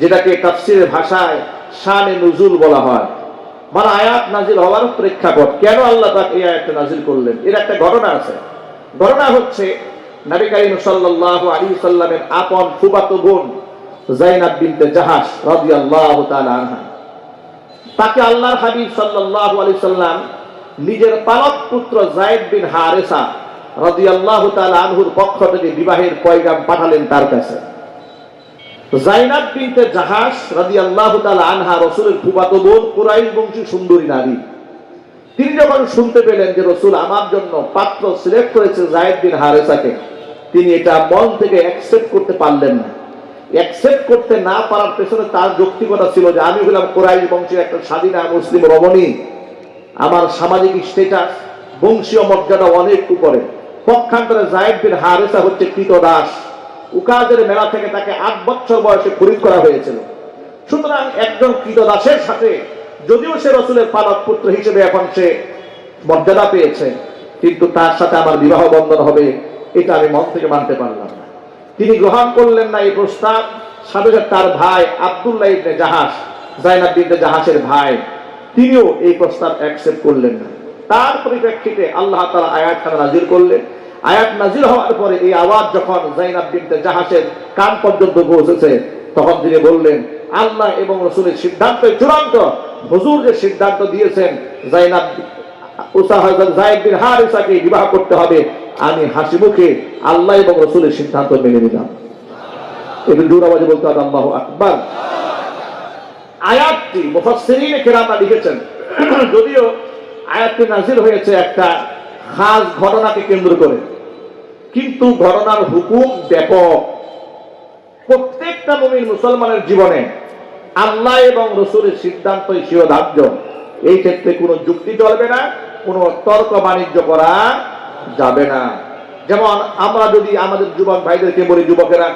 যেটাকে তাফসীরের ভাষায় শানে নুজুল বলা হয়, মানে আয়াত নাজিল হওয়ার প্রেক্ষাপট। কেন আল্লাহ পাক এই আয়াতটা নাজিল করলেন, এর একটা ঘটনা আছে। ঘটনা হচ্ছে, নবী করিম সাল্লাল্লাহু আলাইহি সাল্লামের আপন ফুফাতো বোন যায়নাব বিনতে জাহাশ রাদিয়াল্লাহু তাআলা আনহা, তাকে আল্লাহর হাবিব সাল্লাল্লাহু আলাইহি সাল্লাম নিজের পালক পুত্র যায়েদ বিন হারেসা রাদিয়াল্লাহু তাআলা আনহুর পক্ষ থেকে বিবাহের পয়গাম পাঠালেন তার কাছে। যায়নাব বিনতে জাহাশ রাদিয়াল্লাহু তাআলা আনহা রাসূলের ফুফাতো বোন, কুরাইশ বংশী সুন্দরী নারী। তিনি যখন শুনতে পেলেন যে রাসূল আমার জন্য পাত্র সিলেক্ট করেছে যায়েদ বিন হারেসাকে, তিনি এটা মন থেকে অ্যাকসেপ্ট করতে পারলেন না। অ্যাকসেপ্ট করতে না পারার পেছনে তার যৌক্তিকতা ছিল যে আমি হলাম কুরাইশ বংশের একটা স্বাধীনা মুসলিম রমণী, আমার সামাজিক স্ট্যাটাস, বংশীয় মর্যাদা অনেক উপরে। পক্ষান্তরে যায়েদ বিন হারেসা হচ্ছে কৃতদাস, উকাজের মেলা থেকে তাকে 8 বছর বয়সে খরিদ করা হয়েছিল। সুতরাং একজন কৃতদাসের সাথে, যদিও সে রাসূলের পালক পুত্র হিসেবে এখন সে মর্যাদা পেয়েছে, কিন্তু তার সাথে আমার বিবাহ বন্ধন হবে, এটা আমি মন থেকে মানতে পারলাম না। তিনি গ্রহণ করলেন না এই প্রস্তাব। সাথে সাথে তার ভাই আব্দুল্লাহ ইবনে জাহাশ, যায়নাব বিনতে জাহাশের ভাই, তিনিও এই প্রস্তাব অ্যাকসেপ্ট করলেন না। তার পরিপ্রেক্ষিতে আল্লাহ তাআলা আয়াতখানা নাজিল করলেন। আয়াত নাজিল হওয়ার পরে এই আওয়াজ যখন যায়নাব বিনতে জাহাশের কান পর্যন্ত পৌঁছেছে, তখন তিনি বললেন, আল্লাহ এবং রাসূলের সিদ্ধান্ত চূড়ান্ত। হুজুর যে সিদ্ধান্ত দিয়েছেন যায়েদ বিন হারেসাকে বিবাহ করতে হবে, আমি হাসি মুখে আল্লাহ এবং রাসূলের সিদ্ধান্ত মেনে নিলাম। একটু জোর আওয়াজে বলতে হবে আল্লাহু আকবার। আয়াতটি মুফাসসিরিনে কেরামরা লিখেছেন, যদিও আয়াতটি নাজিল হয়েছে একটা খাস ঘটনাকে কেন্দ্র করে, কিন্তু ঘটনার হুকুম ব্যাপক। প্রত্যেকটা মুমিন মুসলমানের জীবনে আল্লাহ এবং রাসূলের সিদ্ধান্তই শিরোধার্য। এই ক্ষেত্রে কোনো যুক্তি চলবে না, কোনো তর্ক বাণিজ্য করা যাবে না। যেমন আমরা যদি আমাদের যুবক ভাইদেরকে বলি, যুবকেরা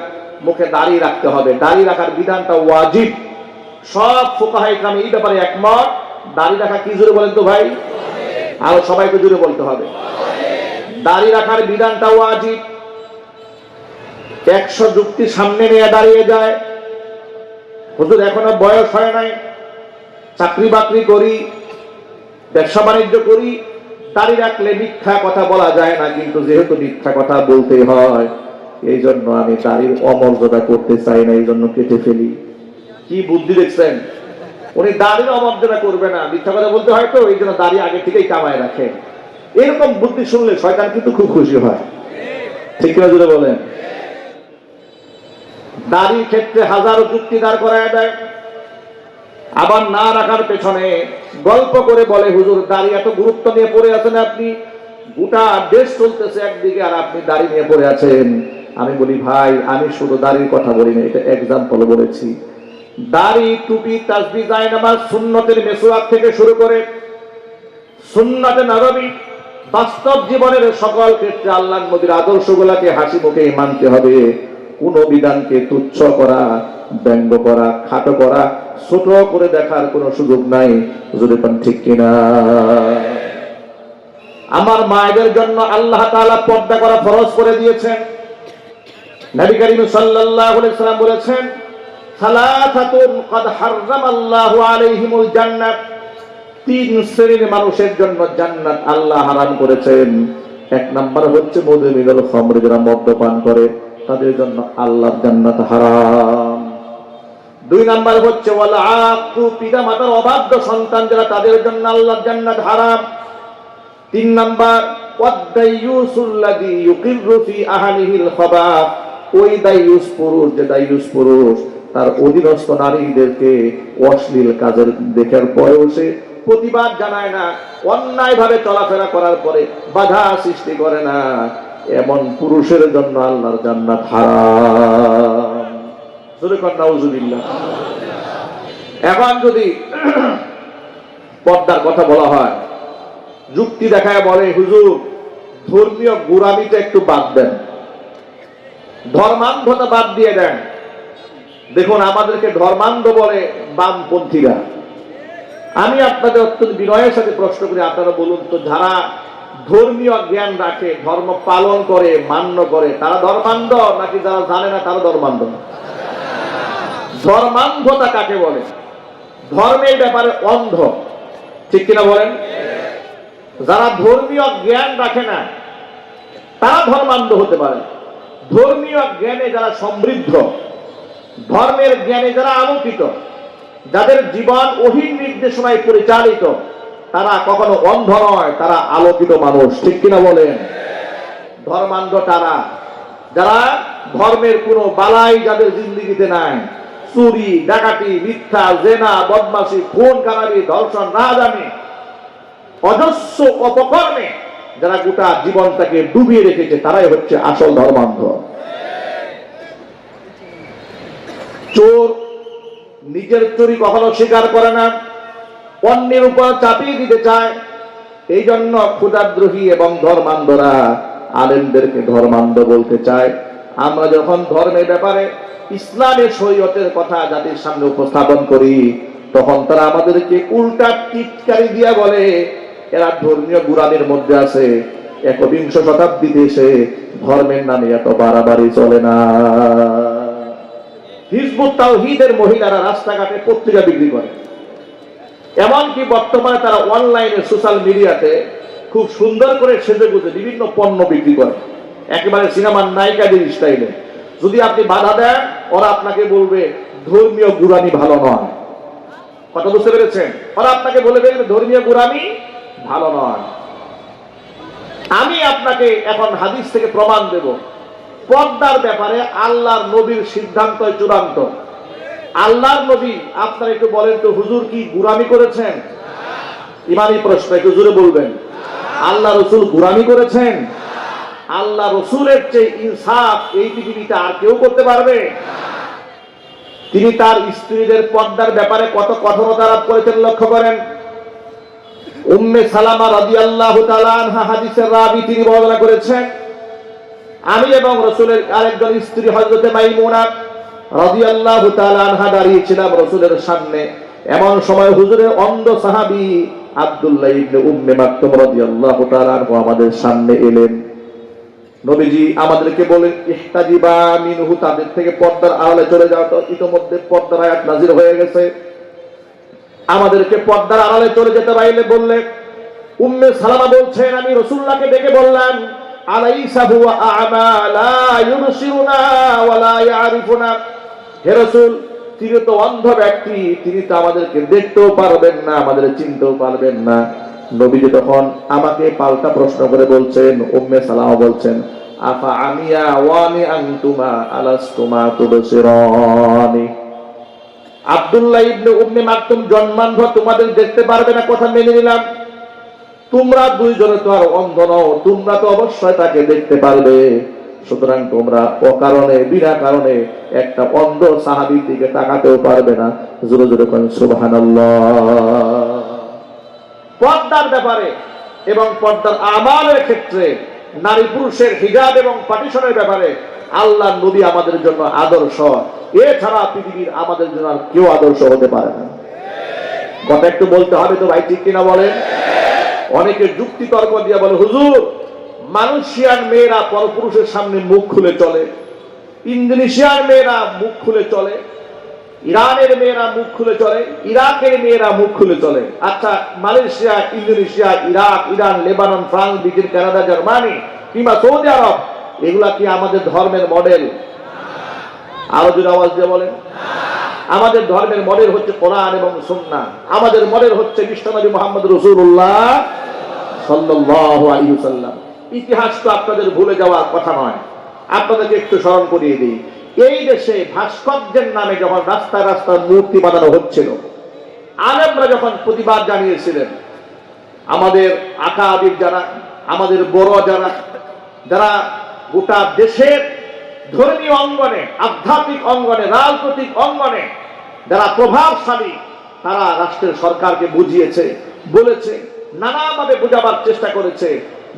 মুখে দাড়ি রাখতে হবে, দাড়ি রাখার বিধানটা ওয়াজিব। সব ফুকাহায়ে কেরাম এই ব্যাপারে একমত। দাড়ি রাখা কি জোরে বলেন তো ভাই? আর সবাইকে জোরে বলতে হবে, দাড়ি রাখার বিধানটা ওয়াজিব। 100 যুক্তি সামনে নিয়ে দাঁড়িয়ে যায়, হুজুর এখনো বয়স হয় নাই, চাকরি বাকরি করি, ব্যবসা বাণিজ্য করি, দাড়ি রাখলে মিথ্যা কথা বলা যায় না, কিন্তু যেহেতু মিথ্যা কথা বলতে হয়, এই জন্য আমি দাড়ির অমর্যাদা করতে চাই না, এই জন্য কেটে ফেলি। কি বুদ্ধি দেখছেন? উনি দাড়ির অমর্যাদা করবে না, মিথ্যা কথা বলতে হয়, তো এই জন্য দাড়ি আগে থেকেই কামায় রাখে। এরকম বুদ্ধি শুনলে শয়তান কিন্তু খুব খুশি হয়, ঠিক কিনা জুড়ে বলেন? দাড়ির ক্ষেত্রে হাজারো যুক্তি দাঁড় করায় দেয়, আবার না রাখার পেছনে গল্প করে বলে, হুজুর দাড়ি এত গুরুত্ব নিয়ে পড়ে আছেন আপনি, গোটা দেশ চলতেছে একদিকে আর আপনি দাড়ি নিয়ে পড়ে আছেন। আমি বলি, ভাই আমি শুধু দাড়ির কথা বলি না, এটা এক্সাম্পল বলেছি। দাড়ি, টুপি, তাসবিহ, জায়নামাজ, সুন্নতের মেসওয়াক থেকে শুরু করে সুন্নতে নববী, বাস্তব জীবনের সকল ক্ষেত্রে আল্লাহর নবীর আদর্শগুলোকে হাসি মুখে মানতে হবে। কোন বিধানকে তুচ্ছ করা, ব্যঙ্গ করা, খাটো করা, ছোট করে দেখার কোনো সুযোগ নাই। যদি কোন ঠিক কিনা? আমার মায়েদের জন্য আল্লাহ তাআলা পর্দা করা ফরজ করে দিয়েছেন। নবী করিম সাল্লাল্লাহু আলাইহি সাল্লাম বলেছেন, সালাসাতুন ক্বাদ হারামাল্লাহু আলাইহিমুল জান্নাত, তিন শ্রেণীর মানুষের জন্য জান্নাত আল্লাহ হারাম করেছেন। এক নাম্বার হচ্ছে মুদমিনুল খামর, যারা মদ্যপান করে, তাদের জন্য আল্লাহর জান্নাত হারাম। দুই নাম্বার হচ্ছে ওয়াল আaqu, পিতা মাতার অবাধ্য সন্তান যারা, তাদের জন্য আল্লাহর জান্নাত হারাম। তিন নাম্বার ওয়াদাইয়ুসুল্লাযী ইউকিররু ফি আহলিহিল খাবাথ, ওই দাইয়ুস পুরুষ, যে দাইয়ুস পুরুষ তার অধীনস্থ নারীদেরকে অশ্লীল কাজের দেখার পরেও সে প্রতিবাদ জানায় না, অন্যায় ভাবে চলাফেরা করার পরে বাধা সৃষ্টি করে না, এমন পুরুষের জন্য আল্লাহর জান্নাত হারাম। জোরে কর নাউজুবিল্লাহ। এখন যদি পর্দার কথা বলা হয়, যুক্তি দেখায় বলে, হুজুর ধর্মীয় গোঁড়ামিটা একটু বাদ দেন, ধর্মান্ধতা বাদ দিয়ে দেন। দেখুন, আমাদেরকে ধর্মান্ধ বলে বামপন্থীরা। আমি আপনাদের অত্যন্ত বিনয়ের সাথে প্রশ্ন করি, আপনারা বলুন তো, যারা ধর্মীয় জ্ঞান রাখে, ধর্ম পালন করে, মান্য করে, তারা ধর্মান্ধ নাকি যারা জানে না তারা ধর্মান্ধ? ধর্মান্ধতা কাকে বলে? ধর্মের ব্যাপারে অন্ধ, ঠিক কিনা বলেন? যারা ধর্মীয় জ্ঞান রাখে না তারা ধর্মান্ধ হতে পারে। ধর্মীয় জ্ঞানে যারা সমৃদ্ধ, ধর্মের জ্ঞানে যারা আলোকিত, যাদের জীবন ওহীর নির্দেশনায় পরিচালিত, তারা কখনো অন্ধ নয়, তারা আলোকিত মানুষ, ঠিক কিনা বলেন? ধর্মান্ধ তারা যারা ধর্মের কোনো বালাই যাদের জিন্দেগিতে নাই, চুরি, ডাকাতি, মিথ্যা, জেনা, বদমাশি, খুন খারাপি, ধর্ষণ, রাহাজানি, অজস্র অপকর্মে যারা গোটা জীবনটাকে ডুবিয়ে রেখেছে, তারাই হচ্ছে আসল ধর্মান্ধ। চোর নিজের চুরি কখনো স্বীকার করে না, অন্যের উপর চাপিয়ে দিতে চায়। এই জন্য ক্ষুধাদ্রোহী এবং ধর্মান্ধরা আলেমদেরকে ধর্মান্ধ বলতে চায়। আমরা যখন ধর্মের ব্যাপারে ইসলামের শরীয়তের কথা জাতির সামনে উপস্থাপন করি, তখন তারা আমাদেরকে উল্টা টিটকারি দিয়া বলে, এরা ধর্মীয় গোঁড়ামির মধ্যে আছে। একবিংশ শতাব্দীতে এসে ধর্মের নামে এত বাড়াবাড়ি চলে না। হিজবুত তাওহীদের মহিলারা রাস্তাঘাটে পত্রিকা বিক্রি করে, এমনকি বর্তমানে তারা অনলাইনে সোশ্যাল মিডিয়াতে খুব সুন্দর করে সেজেগুজে বিভিন্ন পণ্য বিক্রি করে, একেবারে সিনেমার নায়িকাদের স্টাইলে। যদি আপনি বাধা দেন, ওরা আপনাকে বলবে ধর্মীয় গোঁড়ামি ভালো নয়। কথা বুঝতে পেরেছেন? ওরা আপনাকে বলে দেবে ধর্মীয় গোঁড়ামি ভালো নয়। আমি আপনাকে এখন হাদিস থেকে প্রমাণ দেব, পর্দার ব্যাপারে আল্লাহর নবীর সিদ্ধান্ত চূড়ান্ত। আল্লাহর নবী, আপনারা একটু বলেন তো, হুজুর কি গোঁড়ামি করেছেন? ইমানি প্রশ্ন, একটু জোরে বলবেন। আল্লাহ রসুল গোঁড়ামি করেছেন? আল্লাহ রসুলের চেয়ে ইনসাফ এই পৃথিবীতে আর কেউ করতে পারবে? তিনি তার স্ত্রীদের পর্দার ব্যাপারে কত কঠোরতা আরোপ করেছেন লক্ষ্য করেন। উম্মে সালামা রাদিয়াল্লাহু তাআলা আনহা হাদিসের রাবী, তিনি বর্ণনা করেছেন, আমি এবং রাসূলের আরেকজন স্ত্রী হযরতে মাইমুনা রাদিয়াল্লাহু তাআলা আনহা দাঁড়িয়ে ছিলাম রাসূলের সামনে। এমন সময় হুজুরের অন্ধ সাহাবী আব্দুল্লাহ ইবনে উম্মে মাকতুম রাদিয়াল্লাহু তাআলা আনহু আমাদের সামনে এলেন। নবীজি আমাদেরকে বলেন, ইহতাজিবা মিনহু, তাদের থেকে পর্দার আড়ালে চলে যাও। তো ইতোমধ্যে পর্দার আয়াত নাযিল হয়ে গেছে। আমাদেরকে পর্দার আড়ালে চলে যেতে বাইরে বললে, উম্মে সালামা বলছেন, আমি রাসূলুল্লাহকে ডেকে বললাম, আলাইসা হুয়া আ'মা লা ইউবসিরুনা ওয়া লা ইয়ারিফুনা, হে রাসূল, তিনি তো অন্ধ ব্যক্তি, তিনি তো আমাদেরকে দেখতেও পারবেন না, আমাদের চিনতেও পারবেন না। নবীজি তখন আমাকে পাল্টা প্রশ্ন করে বলছেন, উম্মে সালামা বলছেন, আফা আমিয়া ওয়ানি আনতুমা আলাস্তুমা তুবসিরানি, আব্দুল্লাহ ইবনে উম্মে মাকতুম জন্মান্ধ, তোমাদের দেখতে পারবে না কথা মেনে নিলাম, তোমরা দুইজনে তো আর অন্ধ নও, তোমরা তো অবশ্যই তাকে দেখতে পারবে। সুতরাং তোমরা অকারণে, বিনা কারণে একটা অন্ধ সাহাবীর দিকে তাকাতেও পারবে না। জোরে জোরে কোন সুবহানাল্লাহ। পর্দার ব্যাপারে এবং পর্দার আমালের ক্ষেত্রে, নারী পুরুষের হিজাব এবং পার্টিশনের ব্যাপারে আল্লাহ নবী আমাদের জন্য আদর্শ, এছাড়া পৃথিবীর আমাদের জন্য আর কেউ আদর্শ হতে পারে না। কথা একটু বলতে হবে তো ভাই, ঠিক কিনা বলেন? অনেকে যুক্তি তর্ক দিয়ে বলে, হুজুর মালয়েশিয়ার মেয়েরা পরপুরুষের সামনে মুখ খুলে চলে, ইন্দোনেশিয়ার মেয়েরা মুখ খুলে চলে, ইরানের মেয়েরা মুখ খুলে চলে, ইরাকের মেয়েরা মুখ খুলে চলে। আচ্ছা, Malaysia, Indonesia, Iraq, Iran, Lebanon, France, Britain, Canada, Germany কিংবা সৌদি আরব, এগুলা কি আমাদের ধর্মের মডেল? আরো জোরে আওয়াজ দিয়ে বলেন। আমাদের ধর্মের মডেল হচ্ছে কোরআন এবং সুন্নাহ। আমাদের মডেল হচ্ছে বিশ্বনবী মুহাম্মদ রাসূলুল্লাহ সাল্লাল্লাহু আলাইহি ওয়াসাল্লাম। ইতিহাস তো আপনাদের ভুলে যাওয়ার কথা নয়, আপনাদেরকে একটু স্মরণ করিয়ে দিই। এই দেশে ভাস্কর্যের নামে যখন রাস্তায় রাস্তায় মূর্তি বানানো হচ্ছিল, আলেমরা যখন প্রতিবাদ জানিয়েছিলেন, আমাদের আকাবির যারা, আমাদের বড় যারা, যারা গোটা দেশের ধর্মীয় অঙ্গনে, আধ্যাত্মিক অঙ্গনে, রাজনৈতিক অঙ্গনে যারা প্রভাবশালী, তারা রাষ্ট্রের সরকারকে বুঝিয়েছে, বলেছে, নানাভাবে বোঝাবার চেষ্টা করেছে।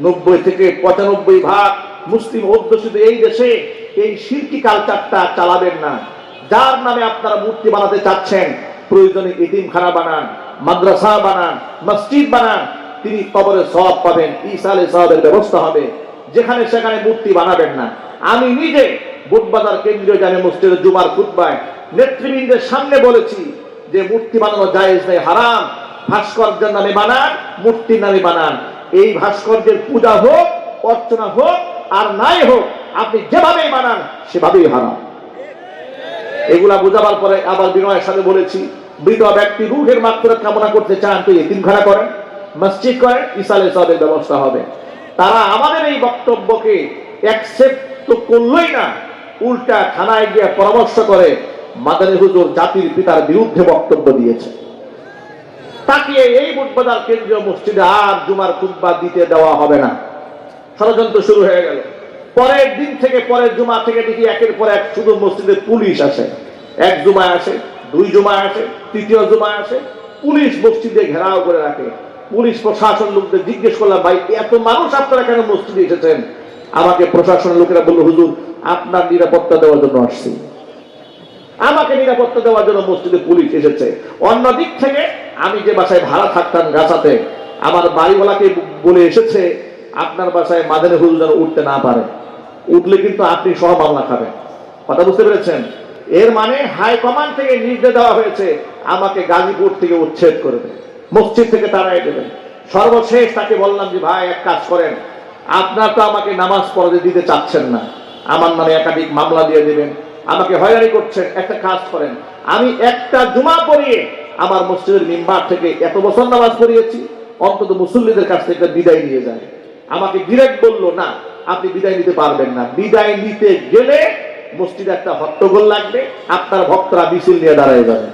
90 থেকে 95% মুসলিম অধ্যুষিত এই দেশে এই শিরকি কালচারটা চালাবেন না। যার নামে আপনারা মূর্তি বানাতে চাচ্ছেন, প্রয়োজনে এতিমখানা বানান, মাদ্রাসা বানান, মসজিদ বানান, তিনি কবরে সওয়াব পাবেন, ইসালে সওয়াবের ব্যবস্থা হবে। যেখানে সেখানে মূর্তি বানাবেন না। আমি নিজে বুটবাজার কেন্দ্রীয় জামে মসজিদের জুমার খুতবায় নেতৃবৃন্দের সামনে বলেছি যে মূর্তি বানানো জায়েজ নেই, হারাম। ভাস্কর্যের নামে বানান, মূর্তির নামে বানান, এই ভাস্কর্যের পূজা হোক, অর্চনা হোক আর নাই হোক, আপনি যেভাবেই বানান সেভাবেই হারাম। এগুলা বোঝাবার পরে আবার বিনয়ের সাথে বলেছি, মৃত ব্যক্তি রূহের মাগফিরাত কামনা করতে চান তো এতিমখানা করেন, মসজিদ করেন, ইসালে সওয়াবের ব্যবস্থা হবে। তারা আমাদের এই বক্তব্যকে অ্যাকসেপ্ট তো করলই না, উল্টা থানায় গিয়ে পরামর্শ করে মাদানী হুজুর জাতির পিতার বিরুদ্ধে বক্তব্য দিয়েছে। তাকে এই বুটবাজার কেন্দ্রীয় মসজিদে আর জুমার খুতবা দিতে দেওয়া হবে না। ষড়যন্ত্র শুরু হয়ে গেল। পরের দিন থেকে, পরের জুমা থেকে দেখি একের পর এক শুধু মসজিদে পুলিশ আসে। এক জুমায় আসে, 2 জুমায় আসে, 3য় জুমায় আসে, পুলিশ মসজিদে ঘেরাও করে রাখে। পুলিশ প্রশাসন লোকদের জিজ্ঞেস করলাম, ভাই এত মানুষ আপনারা কেন মসজিদে এসেছেন? আমাকে প্রশাসনের লোকেরা বলল, হুজুর আপনার নিরাপত্তা দেওয়ার জন্য আসছি। আমাকে নিরাপত্তা দেওয়ার জন্য মসজিদে পুলিশ এসেছে। অন্যদিক থেকে আমি যে বাসায় ভাড়া থাকতাম গাছাতে, আমার বাড়িওয়ালাকে বলে এসেছে আপনার বাসায় মাদানী হুজুর যেন উঠতে না পারে, উঠলে কিন্তু আপনি সহ মামলা খাবেন। কথা বুঝতে পেরেছেন? এর মানে হাইকমান্ড থেকে নির্দেশ দেওয়া হয়েছে আমাকে গাজীপুর থেকে উচ্ছেদ করবে, মসজিদ থেকে তাড়াই দেবেন। সর্বশেষ তাকে বললাম যে ভাই এক কাজ করেন, আপনার তো আমাকে নামাজ পড়াতে দিতে চাচ্ছেন না, আমার নামে একাধিক মামলা দিয়ে দেবেন, আমাকে হয়রানি করছেন। একটা কাজ করেন, আমি একটা জুমা পড়িয়ে আমার মসজিদের মিম্বার থেকে এত বছর নামাজ পড়িয়েছি, অন্তত মুসল্লিদের কাছ থেকে বিদায় নিয়ে যায়। আমাকে ডিরেক্ট বললো, না আপনি বিদায় নিতে পারবেন না, বিদায় নিতে গেলে মসজিদে একটা হট্টগোল লাগবে, আপনার ভক্তরা মিছিল নিয়ে দাঁড়ায় যাবে,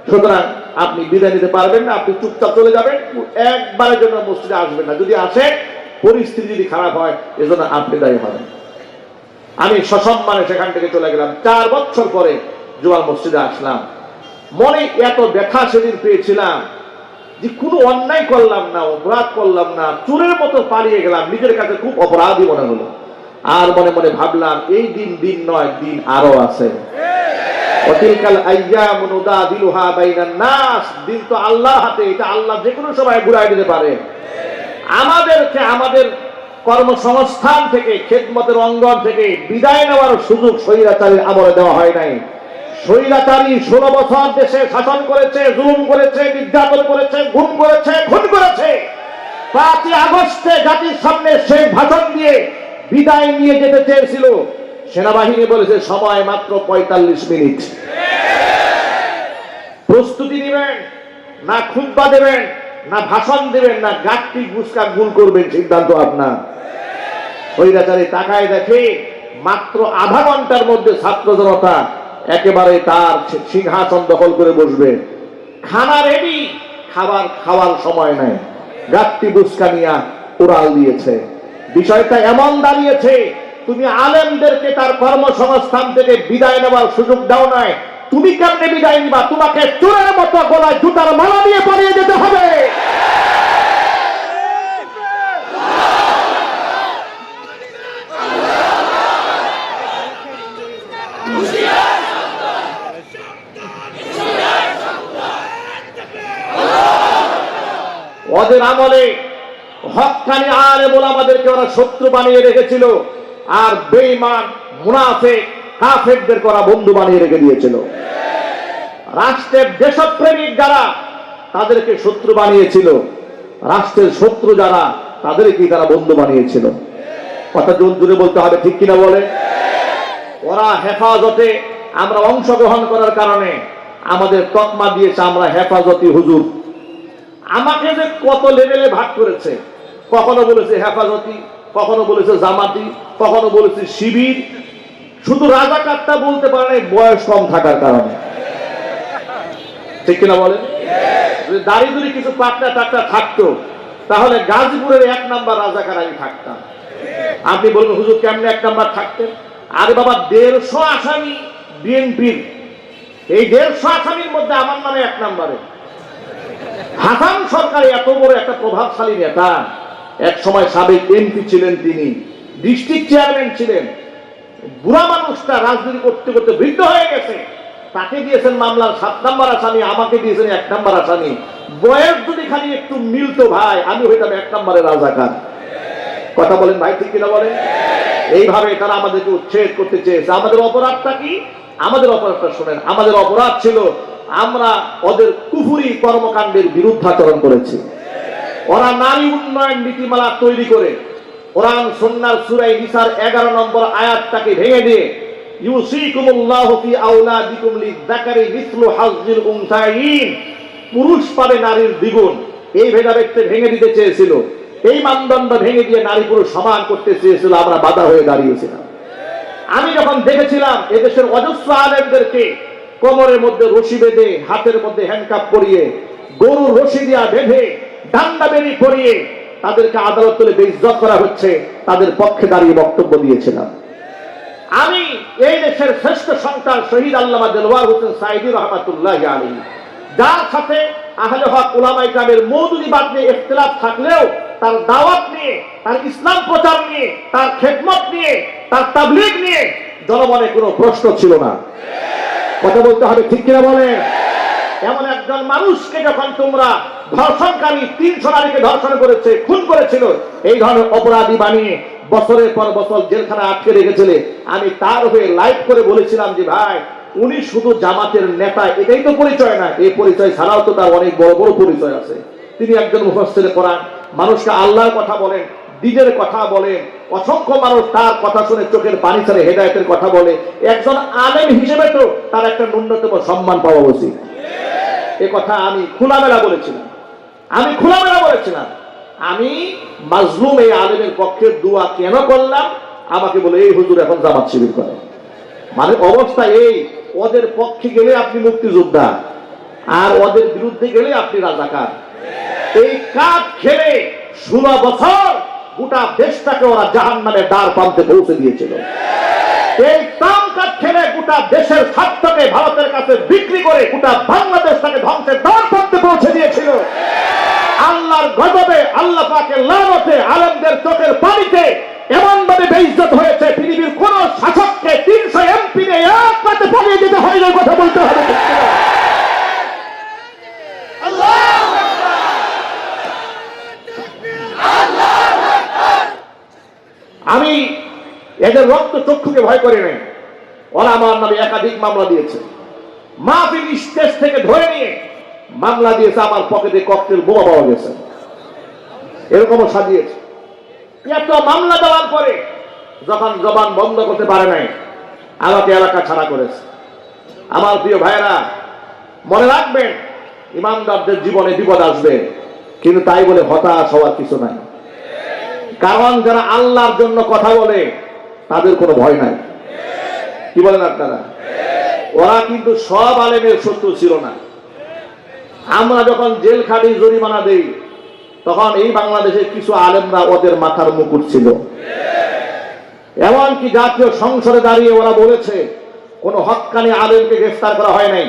সুতরাং আপনি বিদায় নিতে পারবেন না, আপনি চুপচাপ চলে যাবেন, একবারের জন্য মসজিদে আসবেন না, যদি আসে পরিস্থিতি যদি খারাপ হয় এজন্য আপনি দায়ী হবেন। আমি সসম্মানে সেখান থেকে চলে গেলাম। 4 বছর পরে জুমার মসজিদে আসলাম। মনে এত ব্যথা সেদিন পেয়েছিলাম যে কোনো অন্যায় করলাম না, অপরাধ করলাম না, চোরের মতো পালিয়ে গেলাম, নিজের কাছে খুব অপরাধী মনে হলো। আর মনে মনে ভাবলাম এই দিন দিন নয়, দিন আরো আছে। অতিলকাল আইয়ামু নুদাবিলুহা বাইনান নাস, দিন তো আল্লাহর হাতে, এটা আল্লাহ যে কোনো সময় ঘুরাই দিতে পারে। আমাদেরকে আমাদের কর্মসংস্থান থেকে, খেদমতের অঙ্গন থেকে বিদায় নেওয়ার সুযোগ স্বৈরাচারীর আমলে দেওয়া হয় নাই। স্বৈরাচারী 16 বছর দেশে শাসন করেছে, জুলুম করেছে, নির্যাতন করেছে, গুম করেছে, খুন করেছে। 5ই আগস্টে জাতির সামনে সেই ভাষণ দিয়ে বিদায় নিয়ে যেতে চেয়েছিল, সেনাবাহিনী বলেছে সময় মাত্র 45 মিনিট। প্রস্তুতি নেবেন না, খুতবা দেবেন না, ভাষণ দেবেন না, গাঁটটি গুসকা গুল করবেন, সিদ্ধান্ত আপনার। স্বৈরাচারী তাকায় দেখে মাত্র আধা ঘন্টার মধ্যে ছাত্র জনতা একেবারে তার সিংহাসন দখল করে বসবে। খানা রেডি, খাবার খাওয়ার সময় নাই, গাঁটটি বুসকা নিয়ে উড়াল দিয়েছে। বিষয়টা এমন দাঁড়িয়েছে, তুমি আলেমদেরকে তার কর্মসংস্থান থেকে বিদায় নেওয়ার সুযোগ দাও নাই, তুমি কেমনে বিদায় নিবা? তোমাকে চোরের মতো গলায় জুতার মালা দিয়ে পালিয়ে যেতে হবে। আমলে হক্কানি আলেম ওলামাদেরকে ওরা শত্রু বানিয়ে রেখেছিল, আর বেঈমান মুনাফিক কাফেরদেরকে ওরা বন্ধু বানিয়ে রেখে দিয়েছিল। রাষ্ট্রের দেশপ্রেমিক যারা তাদেরকে শত্রু বানিয়েছিল, রাষ্ট্রের শত্রু যারা তাদেরকেই তারা বন্ধু বানিয়েছিল। কথা জোরে বলতে হবে, ঠিক কিনা বলে? ওরা হেফাজতে আমরা অংশগ্রহণ করার কারণে আমাদের তকমা দিয়েছে আমরা হেফাজতি হুজুর। আমাকে যে কত লেভেলে ভাগ করেছে, কখনো বলেছে হেফাজতি, কখনো বলেছে জামাতি, কখনো বলেছে শিবির। শুধু রাজাকারটা বলতে পারে না, বয়স কম থাকার কারণে। ঠিক কিনা বলেন? দাঁড়িয়ে যদি কিছু পাট্টা টাট্টা থাকতো তাহলে গাজীপুরের 1 নাম্বার রাজাকার আমি থাকতাম। আপনি বলবেন হুজুর কেমনে 1 নাম্বার থাকতেন? আরে বাবা, 150 আসামি বিএনপির, এই 150 আসামির মধ্যে আমার নামে 1 নাম্বারে। হাসান সরকার এত বড় একটা প্রভাবশালী নেতা, এক সময় সাবেক এমপি ছিলেন, তিনি ডিস্ট্রিক্ট চেয়ারম্যান ছিলেন। বুড়া মানুষটা রাজনীতি করতে করতে বৃদ্ধ হয়ে গেছে, তাকে দিয়েছেন মামলার 7 নাম্বার আসামি, আমাকে দিয়েছেন 1 নাম্বার আসামি। বয়স যদি খালি একটু মিলতো ভাই, আমি হইতাম 1 নাম্বারের রাজাকার। কথা বলেন ভাই, ঠিক কিনা বলেন? এইভাবে তারা আমাদেরকে উচ্ছেদ করতে চেয়েছে। আমাদের অপরাধটা কি? আমাদের অপরাধটা শোনেন। আমাদের অপরাধ ছিল আমরা ওদের কুফরি কর্মকাণ্ডের বিরুদ্ধাচরণ করেছি। ওরা নারী উন্নয়ন নীতিমালা তৈরি করে কোরআন সুন্নাহর সূরা নিসার 11 নম্বর আয়াতটাকে ভেঙে দিয়ে ইউসিকুমুল্লাহু ফি আওলাদিকুম লিযাকারি মিসলু হাজ্জিল উনসাইয়িন, পুরুষ পাবে নারীর দ্বিগুণ, এই ভেদাভেদকে ভেঙে দিতে চেয়েছিল। এই মানদণ্ড ভেঙে দিয়ে নারী পুরুষ সমান করতে চেয়েছিল। আমরা বাধা হয়ে দাঁড়িয়েছিলাম। আমি যখন দেখেছিলাম এদেশের অজস্র আলেমদেরকে কোমরের মধ্যে রশি বেঁধে, হাতের মধ্যে হ্যান্ডকাপ পরিয়ে, গরুর রশি দিয়া বেঁধে, ডান্ডা বেরি পরিয়ে তাদেরকে আদালত তুলে বেইজ্জত করা হচ্ছে, তাদের পক্ষে দাঁড়িয়ে বক্তব্য দিয়েছিলাম। আমি এই দেশের শ্রেষ্ঠ সন্তান শহীদ আল্লামা দেলওয়ার হোসেন সাইদি রহমাতুল্লাহি আলাইহি, যার সাথে আহলে হক উলামায়ে কেরামের মওদুদিবাদ নিয়ে ইখতিলাফ থাকলেও তার দাওয়াত নিয়ে, তার ইসলাম প্রচার নিয়ে, তার খেদমত নিয়ে, তার তাবলীগ নিয়ে জনমনে কোনো প্রশ্ন ছিল না। কথা বলতে হবে, ঠিক কিনা বলেন? এমন একজন মানুষকে যখন তোমরা ধর্ষণকারী 300 নারীকে ধর্ষণ করেছে, খুন করেছিল, এই ধরনের অপরাধী বানিয়ে বছরের পর বছর জেলখানা আটকে রেখেছিলে, আমি তার হয়ে লাইভ করে বলেছিলাম যে ভাই, উনি শুধু জামাতের নেতা এটাই তো পরিচয় না, এই পরিচয় ছাড়াও তো তার অনেক বড় বড় পরিচয় আছে। তিনি একজন মুফাসসির কোরআন, মানুষকে আল্লাহর কথা বলেন, দ্বীনের কথা বলেন। অসংখ্য মানুষ তার কথা শুনে চোখের পানি ছেড়ে হেদায়েতের কথা বলে। একজন আলেম হিসেবে তো তার একটা ন্যূনতম সম্মান পাওয়া উচিত। এ কথা আমি খোলামেলা বলেছিলাম। আমি মাজলুম এই আলেমের পক্ষে দোয়া কেন করলাম? আমাকে বলে এই হুজুর এখন জামাত শিবির করে। মানে অবস্থা এই, ওদের পক্ষে গেলে আপনি মুক্তিযোদ্ধা, আর ওদের বিরুদ্ধে গেলে আপনি রাজাকার। এই কাজ খেলে 16 বছর গোটা দেশটাকে ওরা জাহান্নামের দ্বার প্রান্তে পৌঁছে দিয়েছিল। এই তাম কাজ খেলে গোটা দেশের স্বার্থকে ভারতের কাছে বিক্রি করে গোটা বাংলাদেশটাকে ধ্বংসের দ্বার প্রান্তে পৌঁছে দিয়েছিল। আল্লাহর গজবে, আল্লাহ পাকের লানতে আলেমদের চোখের পানিতে এমন ভাবে বেইজ্জত হয়েছে, পৃথিবীর কোন শাসককে 300 এমপি নিয়ে এক রাতে পালিয়ে যেতে হয়, এই কথা বলতে হবে। আমি এদের রক্ত চক্ষুকে ভয় করি নাই। ওরা আমার নামে একাধিক মামলা দিয়েছে। মাহফিল স্টেজ থেকে ধরে নিয়ে মামলা দিয়েছে, আমার পকেটে ককটেল বোমা পাওয়া গেছে, এরকমও সাজিয়েছে। এত মামলা দেওয়ার পরে যখন জবান বন্ধ করতে পারে নাই, আমাকে এলাকা ছাড়া করেছে। আমার প্রিয় ভাইয়েরা, মনে রাখবেন, ইমানদারদের জীবনে বিপদ আসবে, কিন্তু তাই বলে হতাশ হওয়ার কিছু নাই। কারণ যারা আল্লাহর জন্য কথা বলে তাদের কোনো ভয় নাই। কি বলেন আপনারা? ওরা কিন্তু সব আলেমের শত্রু ছিল না। আমরা যখন জেল খাটি, জরিমানা দেই, তখন এই বাংলাদেশের কিছু আলেমরা ওদের মাথার মুকুট ছিল। এমনকি জাতীয় সংসদে দাঁড়িয়ে ওরা বলেছে কোন হক্কানি আলেমকে গ্রেফতার করা হয় নাই।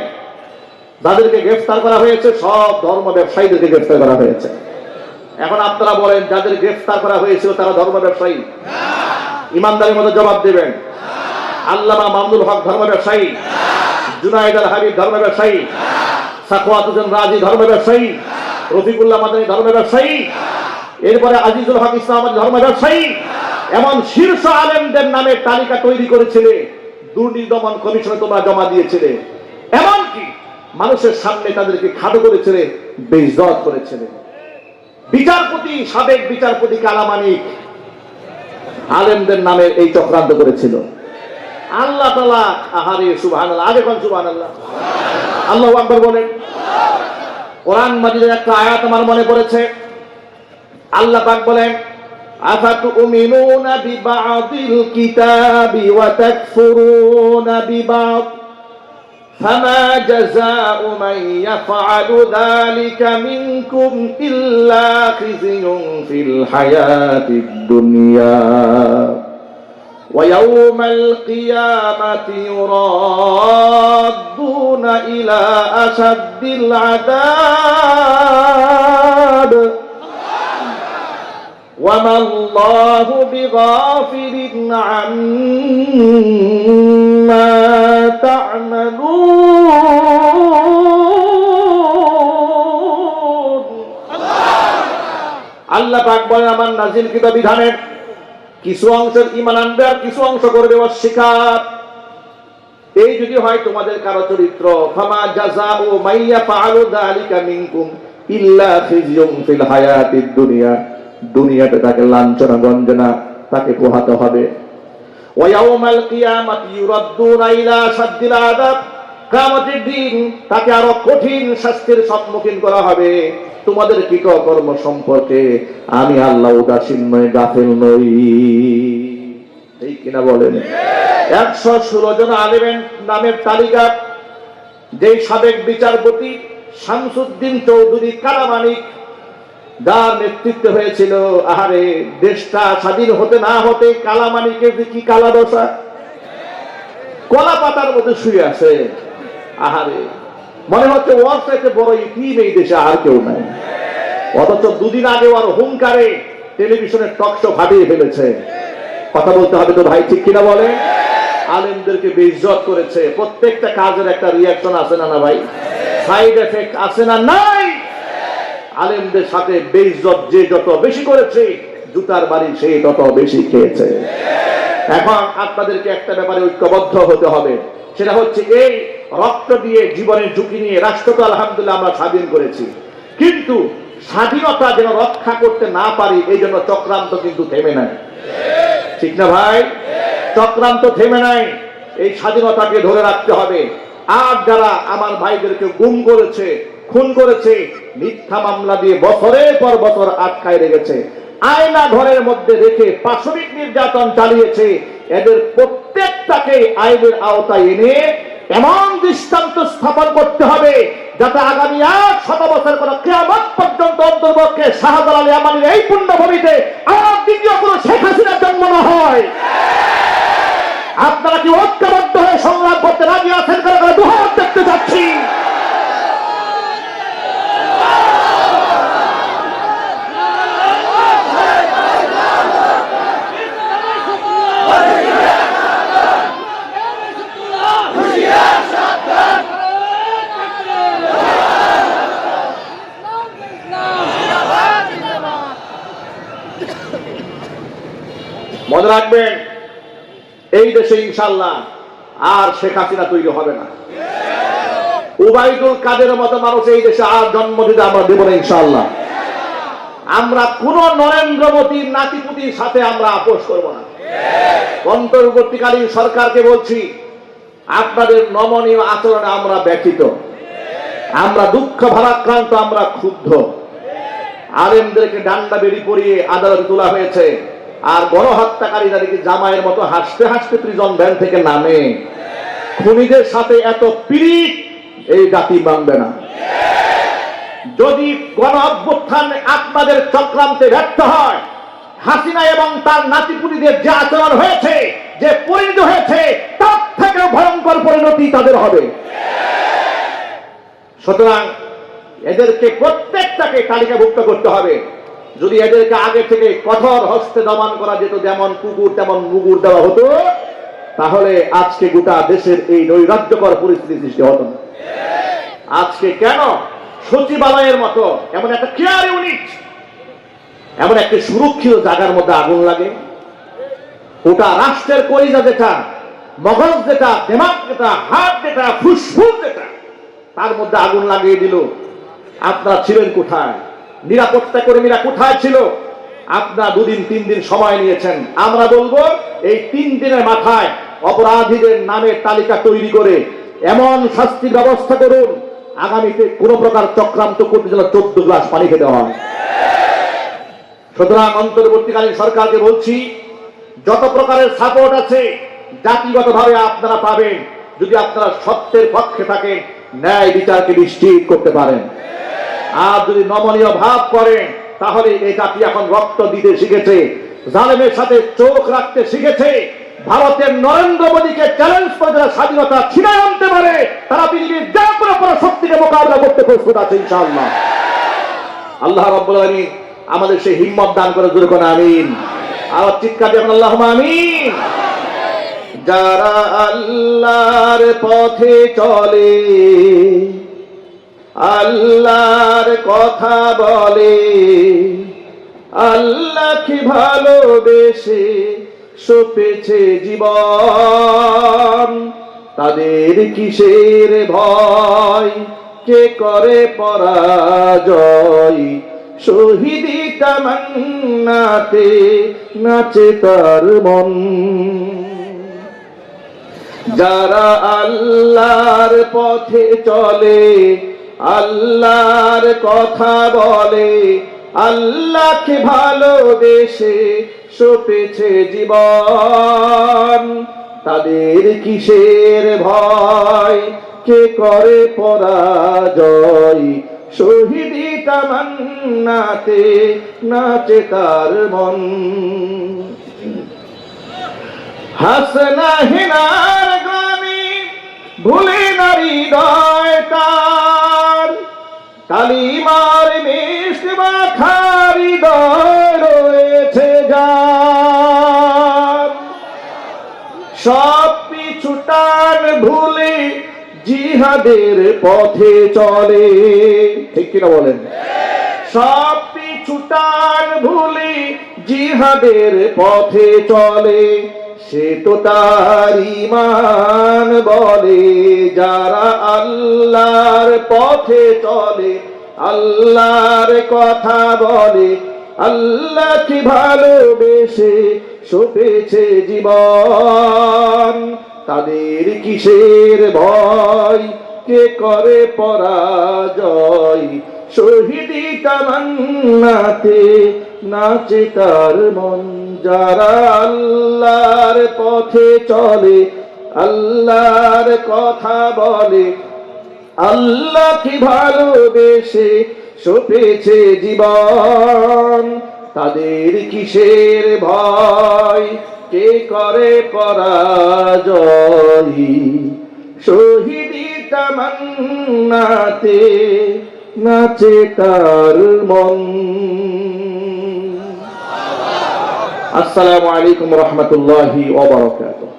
যাদেরকে গ্রেফতার করা হয়েছে সব ধর্ম ব্যবসায়ীদেরকে গ্রেফতার করা হয়েছে। এখন আপনারা বলেন, যাদের গ্রেফতার করা হয়েছিল তারা ধর্ম ব্যবসায়ী? ইমানদারের মতো জবাব দেবেন। আল্লামা মামুনুল হক ধর্ম ব্যবসায়ী? জুনায়েদ আল হাবিব ধর্ম ব্যবসায়ী? সাখাওয়াত হোসেন রাজি ধর্ম ব্যবসায়ী? রফিকুল্লাহ মাদানী ধর্ম ব্যবসায়ী, এরপরে আজিজুল হক ইসলাম ধর্ম ব্যবসায়ী, এমন শীর্ষ আলেমদের নামে তালিকা তৈরি করেছিলে, দুর্নীতি দমন কমিশনে তোমরা জমা দিয়েছিলে, এমনকি মানুষের সামনে তাদেরকে খাটো করেছিলে, বেইজ্জত করেছিলে। বিচারপতি, সাবেক বিচারপতি কালামানিক আলেমদের নামে এই চক্রান্ত করেছিল। আল্লাহ তাআলা, আহারে সুবহানাল্লাহ, আগে কোন সুবহানাল্লাহ, আল্লাহু আকবার বলেন। কোরআন মাজিদের একটা আয়াত আমার মনে পড়েছে, আল্লাহ পাক বলেন, আফাতুমিনুনা বিবাদিল কিতাবি ওয়া তাকফুরুনা বিবাদ ফামা জাযাউ মান ইয়াফআলু যালিকা মিনকুম ইল্লা খিzyun ফিল হায়াতিদ দুনিয়া ওয়া ইয়াওমাল কিয়ামাতি ইউরাদ্দুনা ইলা আশাদ্দিল আযাব وما الله بغافل عما تعملون। আল্লাহ পাক বলেন, আমার নাযিলকৃত বিধানের কিছু অংশের ঈমান আনবে আর কিছু অংশ করবে অস্বীকার। এই যদি হয় তোমাদের কারো চরিত্র, ফামা জাযাউ মাইয়া ফাআলু যালিকা মিনকুম ইল্লা খিzyun ফিল হায়াতিদ দুনিয়া, দুনিয়াতে তাকে লাঞ্ছনা গঞ্জনা, তাকে পোহাতে হবে। ওয়া ইয়াউমাল কিয়ামাতি ইউরাদ্দুনা ইলা শাদ্দিল আযাব, কিয়ামতের দিন তাকে আরো কঠিন শাস্তির সম্মুখীন করা হবে। তোমাদের কৃতকর্ম সম্পর্কে আমি আল্লাহ উদাসীন নই, গাফিল নই। এই কিনা বলেন? 116 জন আলেমের নামের তালিকা, যেই সাবেক বিচারপতি শামসুদ্দিন চৌধুরী কালামানিক যার নেতৃত্ব হয়েছিল, আহারে দেশটা স্বাধীন হতে না হতে কালামানিকের যে কি কালা দশা, কলা পাতার মধ্যে শুয়ে আছে। আহারে মনে হচ্ছে ওর চাইতে বড় ইতিম এই দেশে আর কেউ নাই, অথচ দুদিন আগে ওর হুঙ্কারে টেলিভিশনের টক শো ফাটিয়ে ফেলেছে। কথা বলতে হবে তো ভাই, ঠিক কিনা বলে? আলেমদেরকে বেইজ্জত করেছে। প্রত্যেকটা কাজের একটা রিয়াকশন আছে না, না ভাই? সাইড এফেক্ট আছে না, নাই? আলেমদের সাথে বেইজ্জত যে যত বেশি করেছে, জুতার বাড়ি সে তত বেশি খেয়েছে। এখন আপনাদেরকে একটা ব্যাপারে ঐক্যবদ্ধ হতে হবে, সেটা হচ্ছে এই রক্ত দিয়ে জীবনের ঝুঁকি নিয়ে রাষ্ট্রকে আলহামদুলিল্লাহ আমরা স্বাধীন করেছি, কিন্তু স্বাধীনতা যেন রক্ষা করতে না পারি এই জন্য চক্রান্ত কিন্তু থেমে নাই। ঠিক না ভাই? চক্রান্ত থেমে নাই, এই স্বাধীনতাকে ধরে রাখতে হবে। আর যারা আমার ভাইদেরকে গুম করেছে, খুন করেছে, মিথ্যা মামলা দিয়ে বছরের পর বছর আটকায় রেখেছে, আয়না ঘরের মধ্যে রেখে পাশবিক নির্যাতন চালিয়েছে, এদের প্রত্যেকটাকে আইনের আওতায় এনে এমন দৃষ্টান্ত স্থাপন করতে হবে যাতে আগামী 100 বছর কোন কিয়ামত পর্যন্ত অন্তর্বর্তী শাহজালাল ইয়ামানির এই পুণ্যভূমিতে আর দ্বিতীয় কোন শেখ হাসিনার জন্ম না হয়। আপনারা কি ঐক্যবদ্ধ হয়ে সংগ্রাম করতে রাজি আছেন? করে দুহাত দেখতে যাচ্ছি। মনে রাখবেন, এই দেশে ইনশাআল্লাহ আর শেখ হাসিনা তৈরি হবে না। উবাইদুল কাদেরের মতো মানুষ এই দেশে আর জন্ম দিতে আমরা দেব না ইনশাআল্লাহ। আমরা কোন নরেন্দ্র মোদীর নাতিপুতির সাথে আমরা আপোষ করব না। অন্তর্বর্তীকালীন সরকারকে বলছি, আপনাদের নমনীয় আচরণে আমরা ব্যথিত, আমরা দুঃখ ভারাক্রান্ত, আমরা ক্ষুব্ধ। আলেমদেরকে ডান্ডা বেড়ি পরিয়ে আদালতে তোলা হয়েছে, আর গণহত্যাকারীদেরকে জামাইয়ের মতো হাসতে হাসতে প্রিজন ভ্যান থেকে নামে। খুনিদের সাথে এত পীড়িত এই জাতি মানবে না। যদি গণ অভ্যুত্থান আপনাদের চক্রান্তে ব্যর্থ হয়, হাসিনা এবং তার নাতিপুতিদের যে আচরণ হয়েছে, যে পরিণত হয়েছে, তার থেকেও ভয়ঙ্কর পরিণতি তাদের হবে। সুতরাং এদেরকে প্রত্যেকটাকে তালিকাভুক্ত করতে হবে। যদি এদেরকে আগে থেকে কঠোর হস্তে দমন করা যেত, যেমন কুকুর তেমন মুগুর দেওয়া হতো, তাহলে আজকে গোটা দেশের এই নৈরাজ্যকর পরিস্থিতি সৃষ্টি হতো না। আজকে কেন সচিবালয়ের মতো এমন একটা কেয়ার ইউনিট, এমন একটা সুরক্ষিত জায়গার মধ্যে আগুন লাগে, ওটা রাষ্ট্রের কলিজা যেটা, মগজ যেটা, দিমাগ যেটা, হাত যেটা, ফুসফুস যেটা, তার মধ্যে আগুন লাগিয়ে দিল। আপনারা ছিলেন কোথায়? নিরাপত্তা কর্মীরা কোথায় ছিল? আপনারা 2 দিন 3 দিন সময় নিয়েছেন। আমরা বলবো এই 3 দিনের মাথায় অপরাধীদের নামের তালিকা তৈরি করে এমন শাস্তির ব্যবস্থা করুন, আগামীতে কোনো প্রকার চক্রান্ত করতে যেন 14 গ্লাস পানি খেতে হয়। সুতরাং অন্তর্বর্তীকালীন সরকারকে বলছি, যত প্রকারের সাপোর্ট আছে জাতিগতভাবে আপনারা পাবেন, যদি আপনারা সত্যের পক্ষে থাকেন, ন্যায় বিচারকে নিশ্চিত করতে পারেন। আর যদি নমনীয় ভাব করেন, তাহলে এই জাতি এখন রক্ত দিতে শিখেছে, জালেমের সাথে চোখ রাখতে শিখেছে। ভারতের নরেন্দ্র মোদীকে চ্যালেঞ্জ করে যারা স্বাধীনতা ছিনায় আনতে পারে, তারা পৃথিবীর যে কোনো শক্তিকে মোকাবিলা করতে প্রস্তুত আছে ইনশাআল্লাহ। আল্লাহ রাব্বুল আলামিন আমাদের সেই হিম্মত দান করে, জোরে কোন আমিন। আর চিৎকার দিয়ে আল্লাহুম্মা আমিন। যারা আল্লাহর পথে চলে, আল্লাহর কথা বলে, আল্লাহকে ভালোবেসে সপেছে জীবন, তাদের কিসের ভয়, কে করে পরাজয়, শহীদি তামান্নাতে নাচে তার মন। যারা আল্লাহর পথে চলে, আল্লাহর কথা বলে, আল্লাহকে ভালোবেসে সপেছে জীবন, তাদের কিসের ভয়, কে করে পরাজয়, শহীদি তামান্নাতে নাচে তার মন। হাসনা হিনার গ্রামে ভুলে নারী হৃদয় তার, কালিমার মিষ্টি মাখা হৃদয় রয়েছে যার, সব পিছু টান ভুলে জিহাদের পথে চলে। ঠিক কিনা বলেন? সব পিছু টান ভুলে জিহাদের পথে চলে, সে তো তার ঈমান বলে। যারা আল্লাহর পথে চলে, আল্লাহর কথা বলে, আল্লাহকে ভালোবেসে সপেছে জীবন, তাদের কিসের ভয়, কে করে পরাজয়, শহীদি তামান্নাতে নাচে তার মন। যারা আল্লাহর পথে চলে, আল্লাহর কথা বলে, আল্লাহকে ভালোবেসে সপেছে জীবন, তাদের কিসের ভয়, কে করে পরাজয়, শহীদি তামান্নাতে নাচে তার মন। আসসালামু আলাইকুম ওয়া রাহমাতুল্লাহি ওয়া বারাকাতুহু।